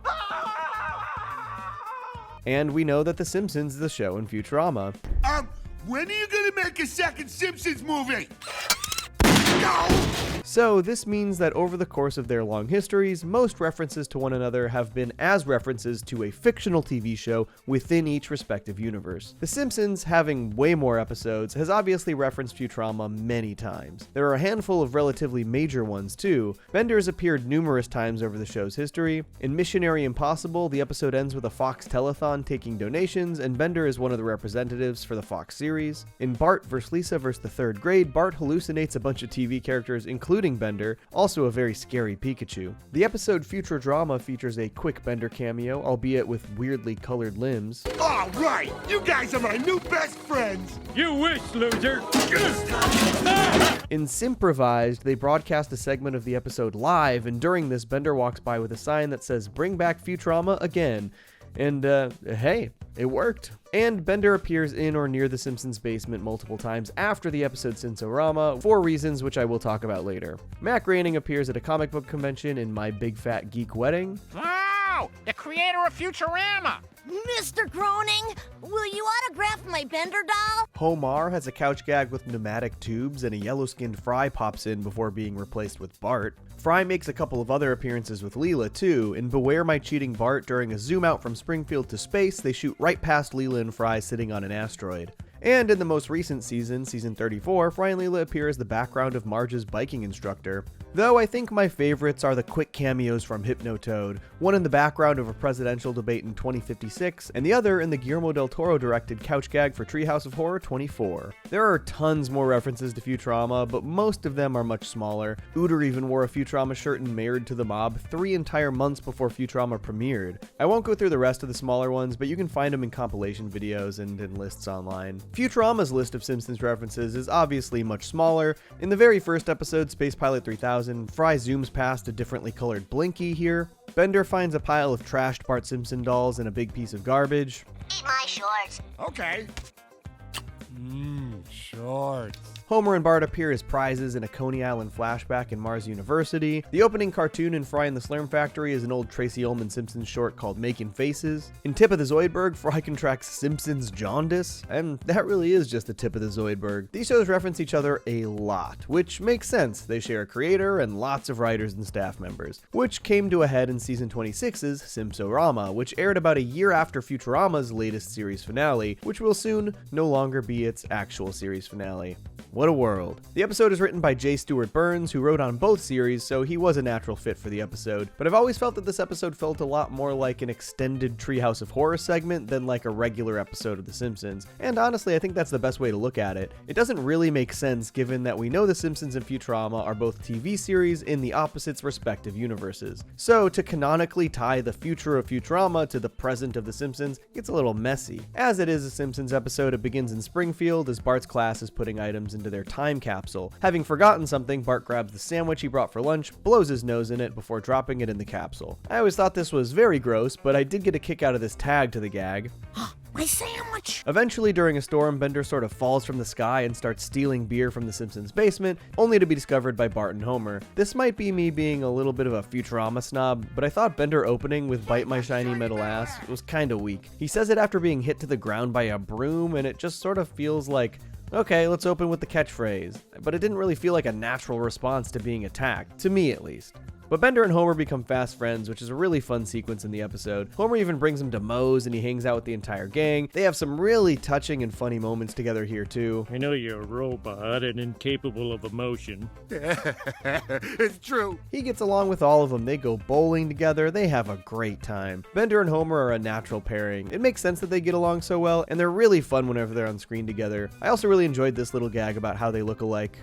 S1: And we know that The Simpsons is a show in Futurama.
S8: When are you gonna make a second Simpsons movie?
S1: So this means that over the course of their long histories, most references to one another have been as references to a fictional TV show within each respective universe. The Simpsons, having way more episodes, has obviously referenced Futurama many times. There are a handful of relatively major ones too. Bender has appeared numerous times over the show's history. In Missionary Impossible, the episode ends with a Fox telethon taking donations, and Bender is one of the representatives for the Fox series. In Bart vs. Lisa vs. the Third Grade, Bart hallucinates a bunch of TV characters, including Bender, also a very scary Pikachu. The episode Futurama features a quick Bender cameo, albeit with weirdly colored limbs.
S8: All right, you guys are my new best friends.
S10: You wish, loser.
S1: In Simprovised, they broadcast a segment of the episode live, and during this, Bender walks by with a sign that says, "Bring back Futurama again." And, hey, it worked. And Bender appears in or near the Simpsons basement multiple times after the episode Simpsorama for reasons which I will talk about later. Matt Groening appears at a comic book convention in My Big Fat Geek Wedding.
S11: Oh, the creator of Futurama!
S13: Mr. Groening, will you autograph my Bender doll?
S1: Homer has a couch gag with pneumatic tubes, and a yellow-skinned Fry pops in before being replaced with Bart. Fry makes a couple of other appearances with Leela, too. In Beware My Cheating Bart, during a zoom out from Springfield to space, they shoot right past Leela and Fry sitting on an asteroid. And in the most recent season, season 34, Fry and Leela appear as the background of Marge's biking instructor. Though I think my favorites are the quick cameos from Hypnotoad, one in the background of a presidential debate in 2056, and the other in the Guillermo del Toro directed couch gag for Treehouse of Horror 24. There are tons more references to Futurama, but most of them are much smaller. Uter even wore a Futurama shirt in Married to the Mob 3 entire months before Futurama premiered. I won't go through the rest of the smaller ones, but you can find them in compilation videos and in lists online. Futurama's list of Simpsons references is obviously much smaller. In the very first episode, Space Pilot 3000, Fry zooms past a differently colored Blinky here. Bender finds a pile of trashed Bart Simpson dolls and a big piece of garbage.
S6: Eat my shorts.
S8: Okay.
S10: Shorts.
S1: Homer and Bart appear as prizes in a Coney Island flashback in Mars University. The opening cartoon in Fry and the Slurm Factory is an old Tracy Ullman Simpsons short called Making Faces. In Tip of the Zoidberg, Fry contracts Simpsons jaundice, and that really is just the tip of the Zoidberg. These shows reference each other a lot, which makes sense. They share a creator and lots of writers and staff members, which came to a head in season 26's Simpsorama, which aired about a year after Futurama's latest series finale, which will soon no longer be its actual series finale. What a world. The episode is written by J. Stewart Burns, who wrote on both series, so he was a natural fit for the episode. But I've always felt that this episode felt a lot more like an extended Treehouse of Horror segment than like a regular episode of The Simpsons. And honestly, I think that's the best way to look at it. It doesn't really make sense given that we know The Simpsons and Futurama are both TV series in the opposites respective universes. So to canonically tie the future of Futurama to the present of The Simpsons gets a little messy. As it is a Simpsons episode, it begins in Springfield as Bart's class is putting items into their time capsule. Having forgotten something, Bart grabs the sandwich he brought for lunch, blows his nose in it before dropping it in the capsule. I always thought this was very gross, but I did get a kick out of this tag to the gag.
S11: My sandwich!
S1: Eventually, during a storm, Bender sort of falls from the sky and starts stealing beer from the Simpsons basement, only to be discovered by Bart and Homer. This might be me being a little bit of a Futurama snob, but I thought Bender opening with "Bite my shiny metal ass" was kinda weak. He says it after being hit to the ground by a broom, and it just sort of feels like, okay, let's open with the catchphrase. But it didn't really feel like a natural response to being attacked, to me at least. But Bender and Homer become fast friends, which is a really fun sequence in the episode. Homer even brings him to Moe's and he hangs out with the entire gang. They have some really touching and funny moments together here too.
S10: I know you're a robot and incapable of emotion.
S8: It's true.
S1: He gets along with all of them. They go bowling together. They have a great time. Bender and Homer are a natural pairing. It makes sense that they get along so well, and they're really fun whenever they're on screen together. I also really enjoyed this little gag about how they look alike.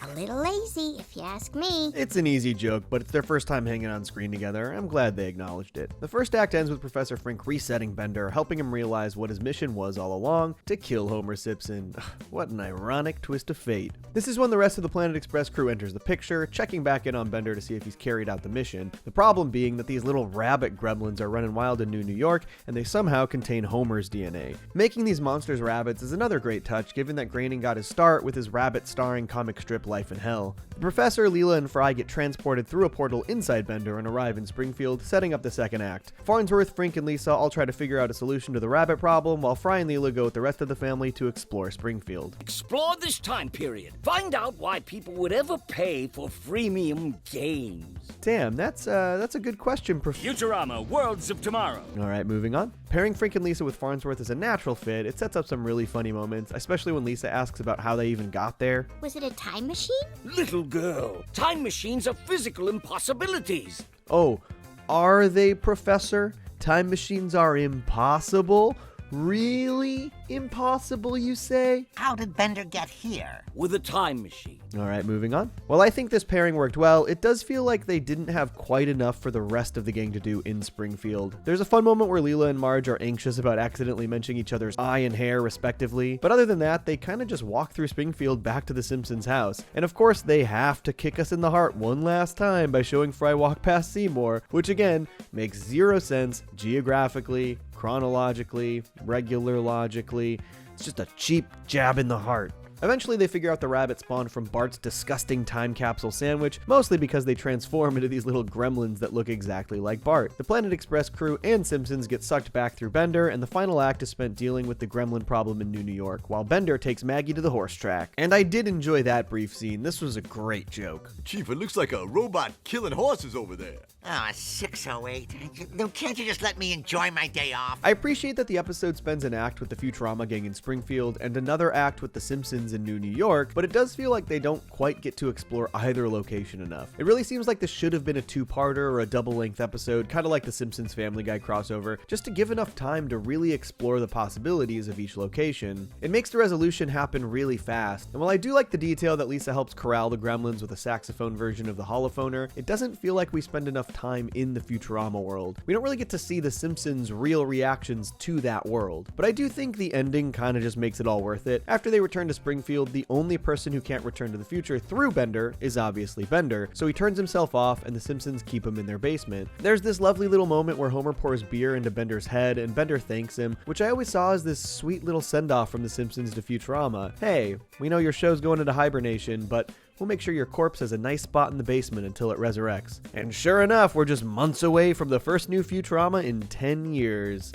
S13: A little lazy, if you ask me.
S1: It's an easy joke, but it's their first time hanging on screen together. I'm glad they acknowledged it. The first act ends with Professor Frink resetting Bender, helping him realize what his mission was all along, to kill Homer Simpson. What an ironic twist of fate. This is when the rest of the Planet Express crew enters the picture, checking back in on Bender to see if he's carried out the mission. The problem being that these little rabbit gremlins are running wild in New York, and they somehow contain Homer's DNA. Making these monsters rabbits is another great touch, given that Groening got his start with his rabbit-starring comic strip Life in Hell. The Professor, Leela, and Fry get transported through a portal startle inside Bender and arrive in Springfield, setting up the second act. Farnsworth, Frink, and Lisa all try to figure out a solution to the rabbit problem, while Fry and Leela go with the rest of the family to explore Springfield.
S7: Explore this time period. Find out why people would ever pay for freemium games.
S1: Damn, that's a good question,
S7: Futurama, Worlds of Tomorrow.
S1: All right, moving on. Pairing Frink and Lisa with Farnsworth is a natural fit. It sets up some really funny moments, especially when Lisa asks about how they even got there.
S6: Was it a time machine?
S7: Little girl, time machines are physical impossibilities.
S1: Oh, are they, Professor? Time machines are impossible? Really? Impossible, you say?
S6: How did Bender get here?
S7: With a time machine.
S1: All right, moving on. While I think this pairing worked well, it does feel like they didn't have quite enough for the rest of the gang to do in Springfield. There's a fun moment where Leela and Marge are anxious about accidentally mentioning each other's eye and hair, respectively. But other than that, they kind of just walk through Springfield back to the Simpsons' house. And of course, they have to kick us in the heart one last time by showing Fry walk past Seymour, which again, makes zero sense geographically, chronologically, regular logically. It's just a cheap jab in the heart. Eventually, they figure out the rabbit spawned from Bart's disgusting time capsule sandwich, mostly because they transform into these little gremlins that look exactly like Bart. The Planet Express crew and Simpsons get sucked back through Bender, and the final act is spent dealing with the gremlin problem in New York, while Bender takes Maggie to the horse track. And I did enjoy that brief scene. This was a great joke.
S9: Chief, it looks like a robot killing horses over there.
S6: Ah, 608. Can't you just let me enjoy my day off?
S1: I appreciate that the episode spends an act with the Futurama gang in Springfield and another act with the Simpsons in New York, but it does feel like they don't quite get to explore either location enough. It really seems like this should have been a two-parter or a double-length episode, kind of like the Simpsons Family Guy crossover, just to give enough time to really explore the possibilities of each location. It makes the resolution happen really fast, and while I do like the detail that Lisa helps corral the gremlins with a saxophone version of the holophoner, it doesn't feel like we spend enough time in the Futurama world. We don't really get to see the Simpsons' real reactions to that world, but I do think the ending kind of just makes it all worth it. After they return to Springfield, the only person who can't return to the future through Bender is obviously Bender, so he turns himself off and the Simpsons keep him in their basement. There's this lovely little moment where Homer pours beer into Bender's head and Bender thanks him, which I always saw as this sweet little send-off from the Simpsons to Futurama. Hey, we know your show's going into hibernation, but we'll make sure your corpse has a nice spot in the basement until it resurrects. And sure enough, we're just months away from the first new Futurama in 10 years.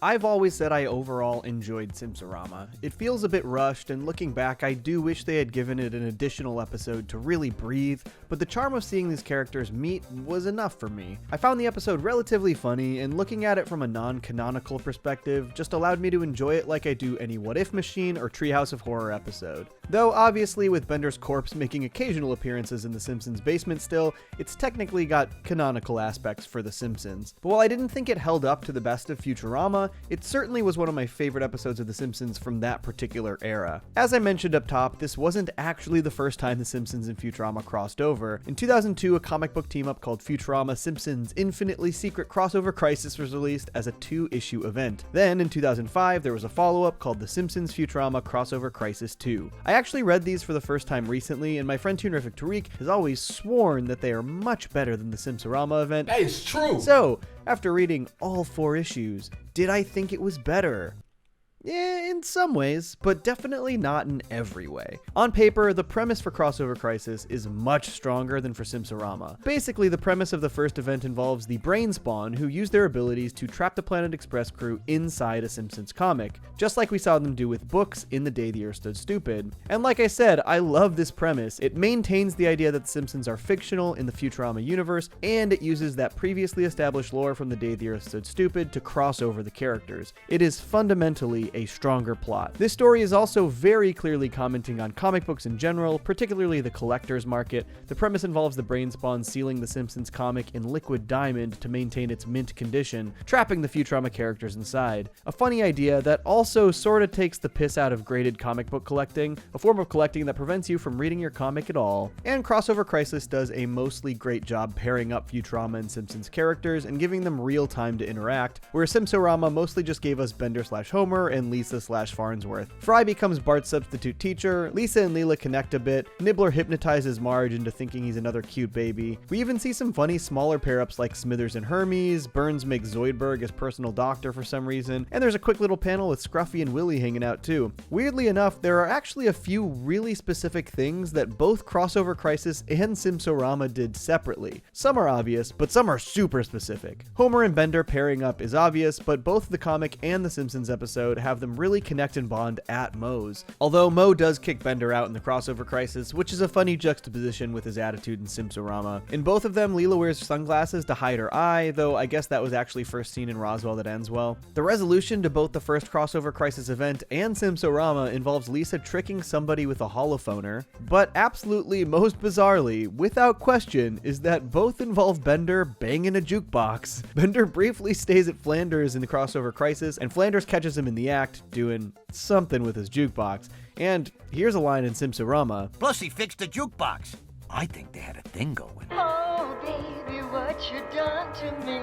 S1: I've always said I overall enjoyed Simpsorama. It feels a bit rushed, and looking back, I do wish they had given it an additional episode to really breathe, but the charm of seeing these characters meet was enough for me. I found the episode relatively funny, and looking at it from a non-canonical perspective just allowed me to enjoy it like I do any What If Machine or Treehouse of Horror episode. Though obviously with Bender's corpse making occasional appearances in The Simpsons' basement still, it's technically got canonical aspects for The Simpsons. But while I didn't think it held up to the best of Futurama, it certainly was one of my favorite episodes of The Simpsons from that particular era. As I mentioned up top, this wasn't actually the first time The Simpsons and Futurama crossed over. In 2002, a comic book team-up called Futurama Simpsons Infinitely Secret Crossover Crisis was released as a 2-issue event. Then, in 2005, there was a follow-up called The Simpsons Futurama Crossover Crisis 2. I actually read these for the first time recently, and my friend Toonerific Tariq has always sworn that they are much better than the Simpsorama event.
S5: That is true!
S1: So, after reading all 4 issues, did I think it was better? Yeah, in some ways, but definitely not in every way. On paper, the premise for Crossover Crisis is much stronger than for Simpsorama. Basically, the premise of the first event involves the Brain Spawn, who use their abilities to trap the Planet Express crew inside a Simpsons comic, just like we saw them do with books in The Day the Earth Stood Stupid. And like I said, I love this premise. It maintains the idea that the Simpsons are fictional in the Futurama universe, and it uses that previously established lore from The Day the Earth Stood Stupid to cross over the characters. It is fundamentally a stronger plot. This story is also very clearly commenting on comic books in general, particularly the collector's market. The premise involves the Brain Spawn sealing the Simpsons comic in liquid diamond to maintain its mint condition, trapping the Futurama characters inside. A funny idea that also sorta takes the piss out of graded comic book collecting, a form of collecting that prevents you from reading your comic at all. And Crossover Crisis does a mostly great job pairing up Futurama and Simpsons characters and giving them real time to interact, where Simpsorama mostly just gave us Bender/Homer and and Lisa / Farnsworth. Fry becomes Bart's substitute teacher, Lisa and Leela connect a bit, Nibbler hypnotizes Marge into thinking he's another cute baby. We even see some funny smaller pair-ups like Smithers and Hermes, Burns makes Zoidberg his personal doctor for some reason, and there's a quick little panel with Scruffy and Willie hanging out too. Weirdly enough, there are actually a few really specific things that both Crossover Crisis and Simpsorama did separately. Some are obvious, but some are super specific. Homer and Bender pairing up is obvious, but both the comic and the Simpsons episode have them really connect and bond at Moe's. Although Moe does kick Bender out in the Crossover Crisis, which is a funny juxtaposition with his attitude in Simpsorama. In both of them, Leela wears sunglasses to hide her eye, though I guess that was actually first seen in Roswell That Ends Well. The resolution to both the first Crossover Crisis event and Simpsorama involves Lisa tricking somebody with a holophoner, but absolutely most bizarrely, without question, is that both involve Bender banging a jukebox. Bender briefly stays at Flanders in the Crossover Crisis, and Flanders catches him in the act doing something with his jukebox. And here's a line in Simpsorama.
S7: Plus, he fixed the jukebox. I think they had a thing going.
S6: Oh, baby, what you done to me?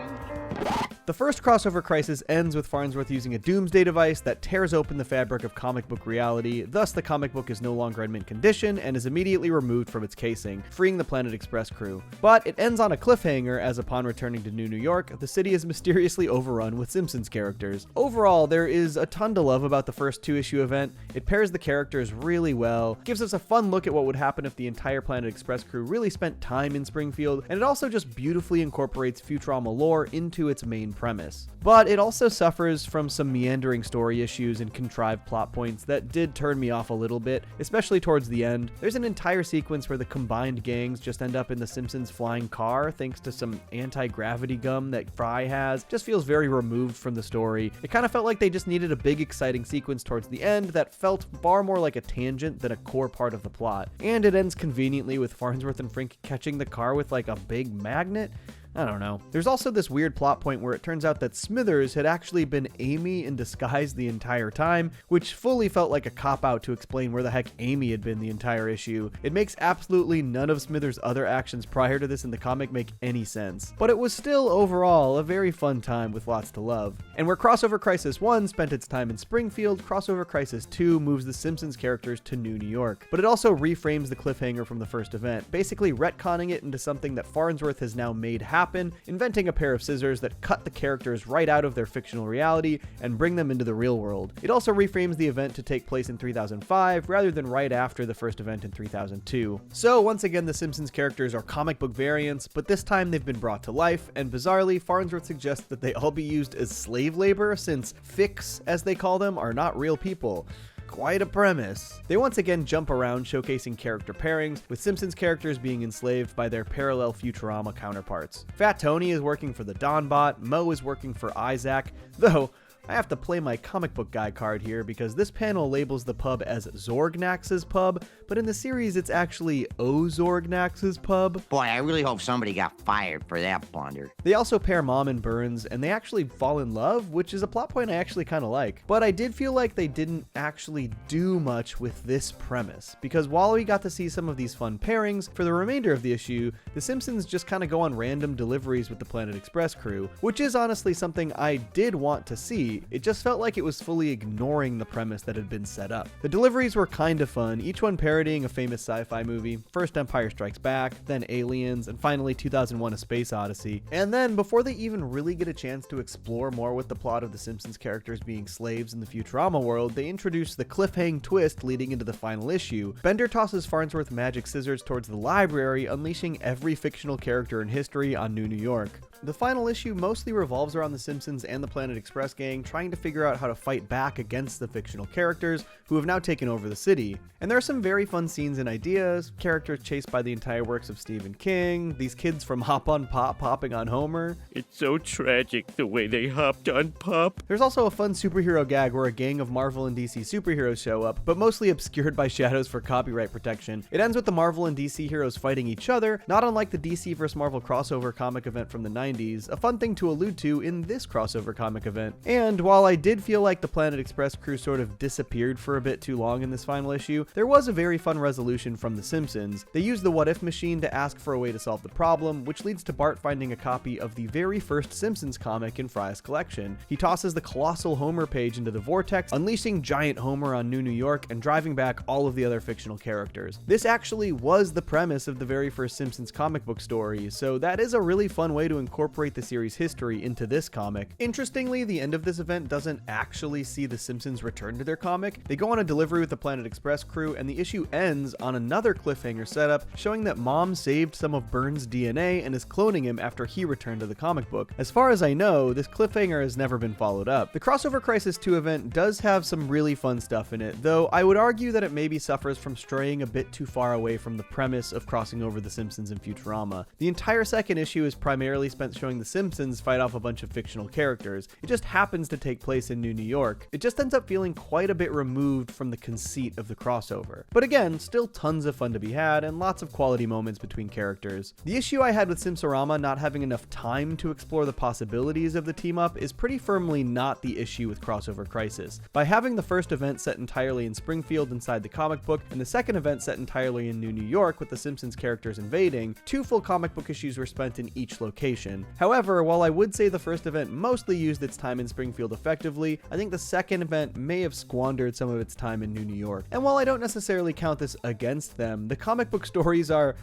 S1: The first Crossover Crisis ends with Farnsworth using a doomsday device that tears open the fabric of comic book reality, thus the comic book is no longer in mint condition and is immediately removed from its casing, freeing the Planet Express crew. But it ends on a cliffhanger as upon returning to New York, the city is mysteriously overrun with Simpsons characters. Overall, there is a ton to love about the first 2-issue event. It pairs the characters really well, gives us a fun look at what would happen if the entire Planet Express crew really spent time in Springfield, and it also just beautifully incorporates Futurama lore into its main premise. But it also suffers from some meandering story issues and contrived plot points that did turn me off a little bit, especially towards the end. There's an entire sequence where the combined gangs just end up in the Simpsons flying car thanks to some anti-gravity gum that Fry has. Just feels very removed from the story. It kind of felt like they just needed a big exciting sequence towards the end that felt far more like a tangent than a core part of the plot. And it ends conveniently with Farnsworth and Frink catching the car with like a big magnet. I don't know. There's also this weird plot point where it turns out that Smithers had actually been Amy in disguise the entire time, which fully felt like a cop-out to explain where the heck Amy had been the entire issue. It makes absolutely none of Smithers' other actions prior to this in the comic make any sense. But it was still overall a very fun time with lots to love. And where Crossover Crisis 1 spent its time in Springfield, Crossover Crisis 2 moves the Simpsons characters to New York. But it also reframes the cliffhanger from the first event, basically retconning it into something that Farnsworth has now made happen, inventing a pair of scissors that cut the characters right out of their fictional reality and bring them into the real world. It also reframes the event to take place in 3005 rather than right after the first event in 3002. So once again, the Simpsons characters are comic book variants, but this time they've been brought to life, and bizarrely, Farnsworth suggests that they all be used as slave labor since fics, as they call them, are not real people. Quite a premise. They once again jump around showcasing character pairings, with Simpsons characters being enslaved by their parallel Futurama counterparts. Fat Tony is working for the Donbot, Moe is working for Isaac, though I have to play my comic book guy card here because this panel labels the pub as Zorgnax's pub, but in the series it's actually Ozorgnax's pub.
S12: Boy, I really hope somebody got fired for that blunder.
S1: They also pair Mom and Burns, and they actually fall in love, which is a plot point I actually kind of like. But I did feel like they didn't actually do much with this premise, because while we got to see some of these fun pairings, for the remainder of the issue, the Simpsons just kind of go on random deliveries with the Planet Express crew, which is honestly something I did want to see. It just felt like it was fully ignoring the premise that had been set up. The deliveries were kind of fun, each one parodying a famous sci-fi movie, first Empire Strikes Back, then Aliens, and finally 2001: A Space Odyssey. And then, before they even really get a chance to explore more with the plot of the Simpsons characters being slaves in the Futurama world, they introduce the cliffhang twist leading into the final issue. Bender tosses Farnsworth magic scissors towards the library, unleashing every fictional character in history on New York. The final issue mostly revolves around the Simpsons and the Planet Express gang trying to figure out how to fight back against the fictional characters who have now taken over the city. And there are some very fun scenes and ideas, characters chased by the entire works of Stephen King, these kids from Hop on Pop hopping on Homer.
S10: It's so tragic the way they hopped on Pop.
S1: There's also a fun superhero gag where a gang of Marvel and DC superheroes show up, but mostly obscured by shadows for copyright protection. It ends with the Marvel and DC heroes fighting each other, not unlike the DC vs. Marvel crossover comic event from the 90s, 90s, a fun thing to allude to in this crossover comic event. And while I did feel like the Planet Express crew sort of disappeared for a bit too long in this final issue, there was a very fun resolution from The Simpsons. They used the What If machine to ask for a way to solve the problem, which leads to Bart finding a copy of the very first Simpsons comic in Fry's collection. He tosses the colossal Homer page into the vortex, unleashing giant Homer on New York and driving back all of the other fictional characters. This actually was the premise of the very first Simpsons comic book story, so that is a really fun way to incorporate the series' history into this comic. Interestingly, the end of this event doesn't actually see the Simpsons return to their comic. They go on a delivery with the Planet Express crew, and the issue ends on another cliffhanger setup showing that Mom saved some of Burns' DNA and is cloning him after he returned to the comic book. As far as I know, this cliffhanger has never been followed up. The Crossover Crisis 2 event does have some really fun stuff in it, though I would argue that it maybe suffers from straying a bit too far away from the premise of crossing over the Simpsons and Futurama. The entire second issue is primarily spent showing the Simpsons fight off a bunch of fictional characters. It just happens to take place in New York. It just ends up feeling quite a bit removed from the conceit of the crossover. But again, still tons of fun to be had and lots of quality moments between characters. The issue I had with Simpsorama not having enough time to explore the possibilities of the team-up is pretty firmly not the issue with Crossover Crisis. By having the first event set entirely in Springfield inside the comic book, and the second event set entirely in New York with the Simpsons characters invading, 2 full comic book issues were spent in each location. However, while I would say the first event mostly used its time in Springfield effectively, I think the second event may have squandered some of its time in New York. And while I don't necessarily count this against them, the comic book stories are,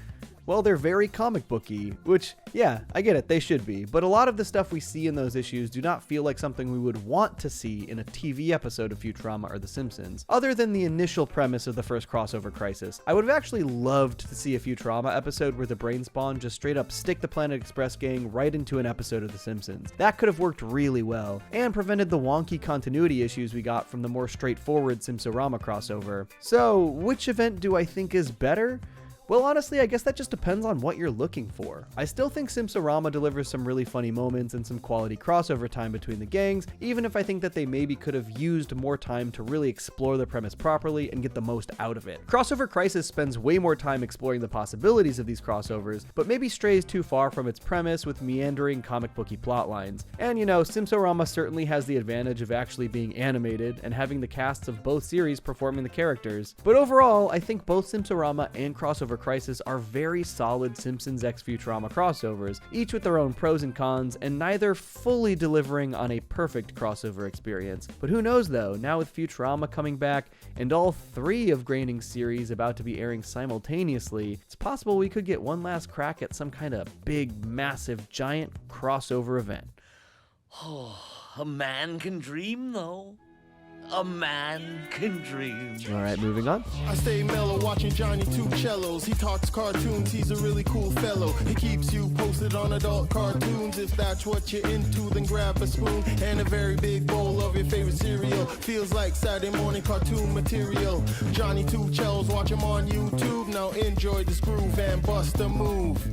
S1: well, they're very comic booky, which, yeah, I get it, they should be, but a lot of the stuff we see in those issues do not feel like something we would want to see in a TV episode of Futurama or The Simpsons. Other than the initial premise of the first Crossover Crisis, I would have actually loved to see a Futurama episode where the Brain Spawn just straight up stick the Planet Express gang right into an episode of The Simpsons. That could have worked really well, and prevented the wonky continuity issues we got from the more straightforward Simpsorama crossover. So, which event do I think is better? Well, honestly, I guess that just depends on what you're looking for. I still think Simpsorama delivers some really funny moments and some quality crossover time between the gangs, even if I think that they maybe could have used more time to really explore the premise properly and get the most out of it. Crossover Crisis spends way more time exploring the possibilities of these crossovers, but maybe strays too far from its premise with meandering comic booky plot lines. And you know, Simpsorama certainly has the advantage of actually being animated and having the casts of both series performing the characters. But overall, I think both Simpsorama and Crossover Crisis are very solid Simpsons x Futurama crossovers, each with their own pros and cons, and neither fully delivering on a perfect crossover experience. But who knows though, now with Futurama coming back, and all 3 of Groening's series about to be airing simultaneously, it's possible we could get one last crack at some kind of big, massive, giant crossover event.
S14: Oh, a man can dream though. A man can dream.
S1: All right, moving on.
S15: I stay mellow watching Johnny Two Cellos. He talks cartoons, he's a really cool fellow. He keeps you posted on adult cartoons. If that's what you're into, then grab a spoon and a very big bowl of your favorite cereal. Feels like Saturday morning cartoon material. Johnny Two Cellos, watch him on YouTube. Now enjoy this groove and bust a move.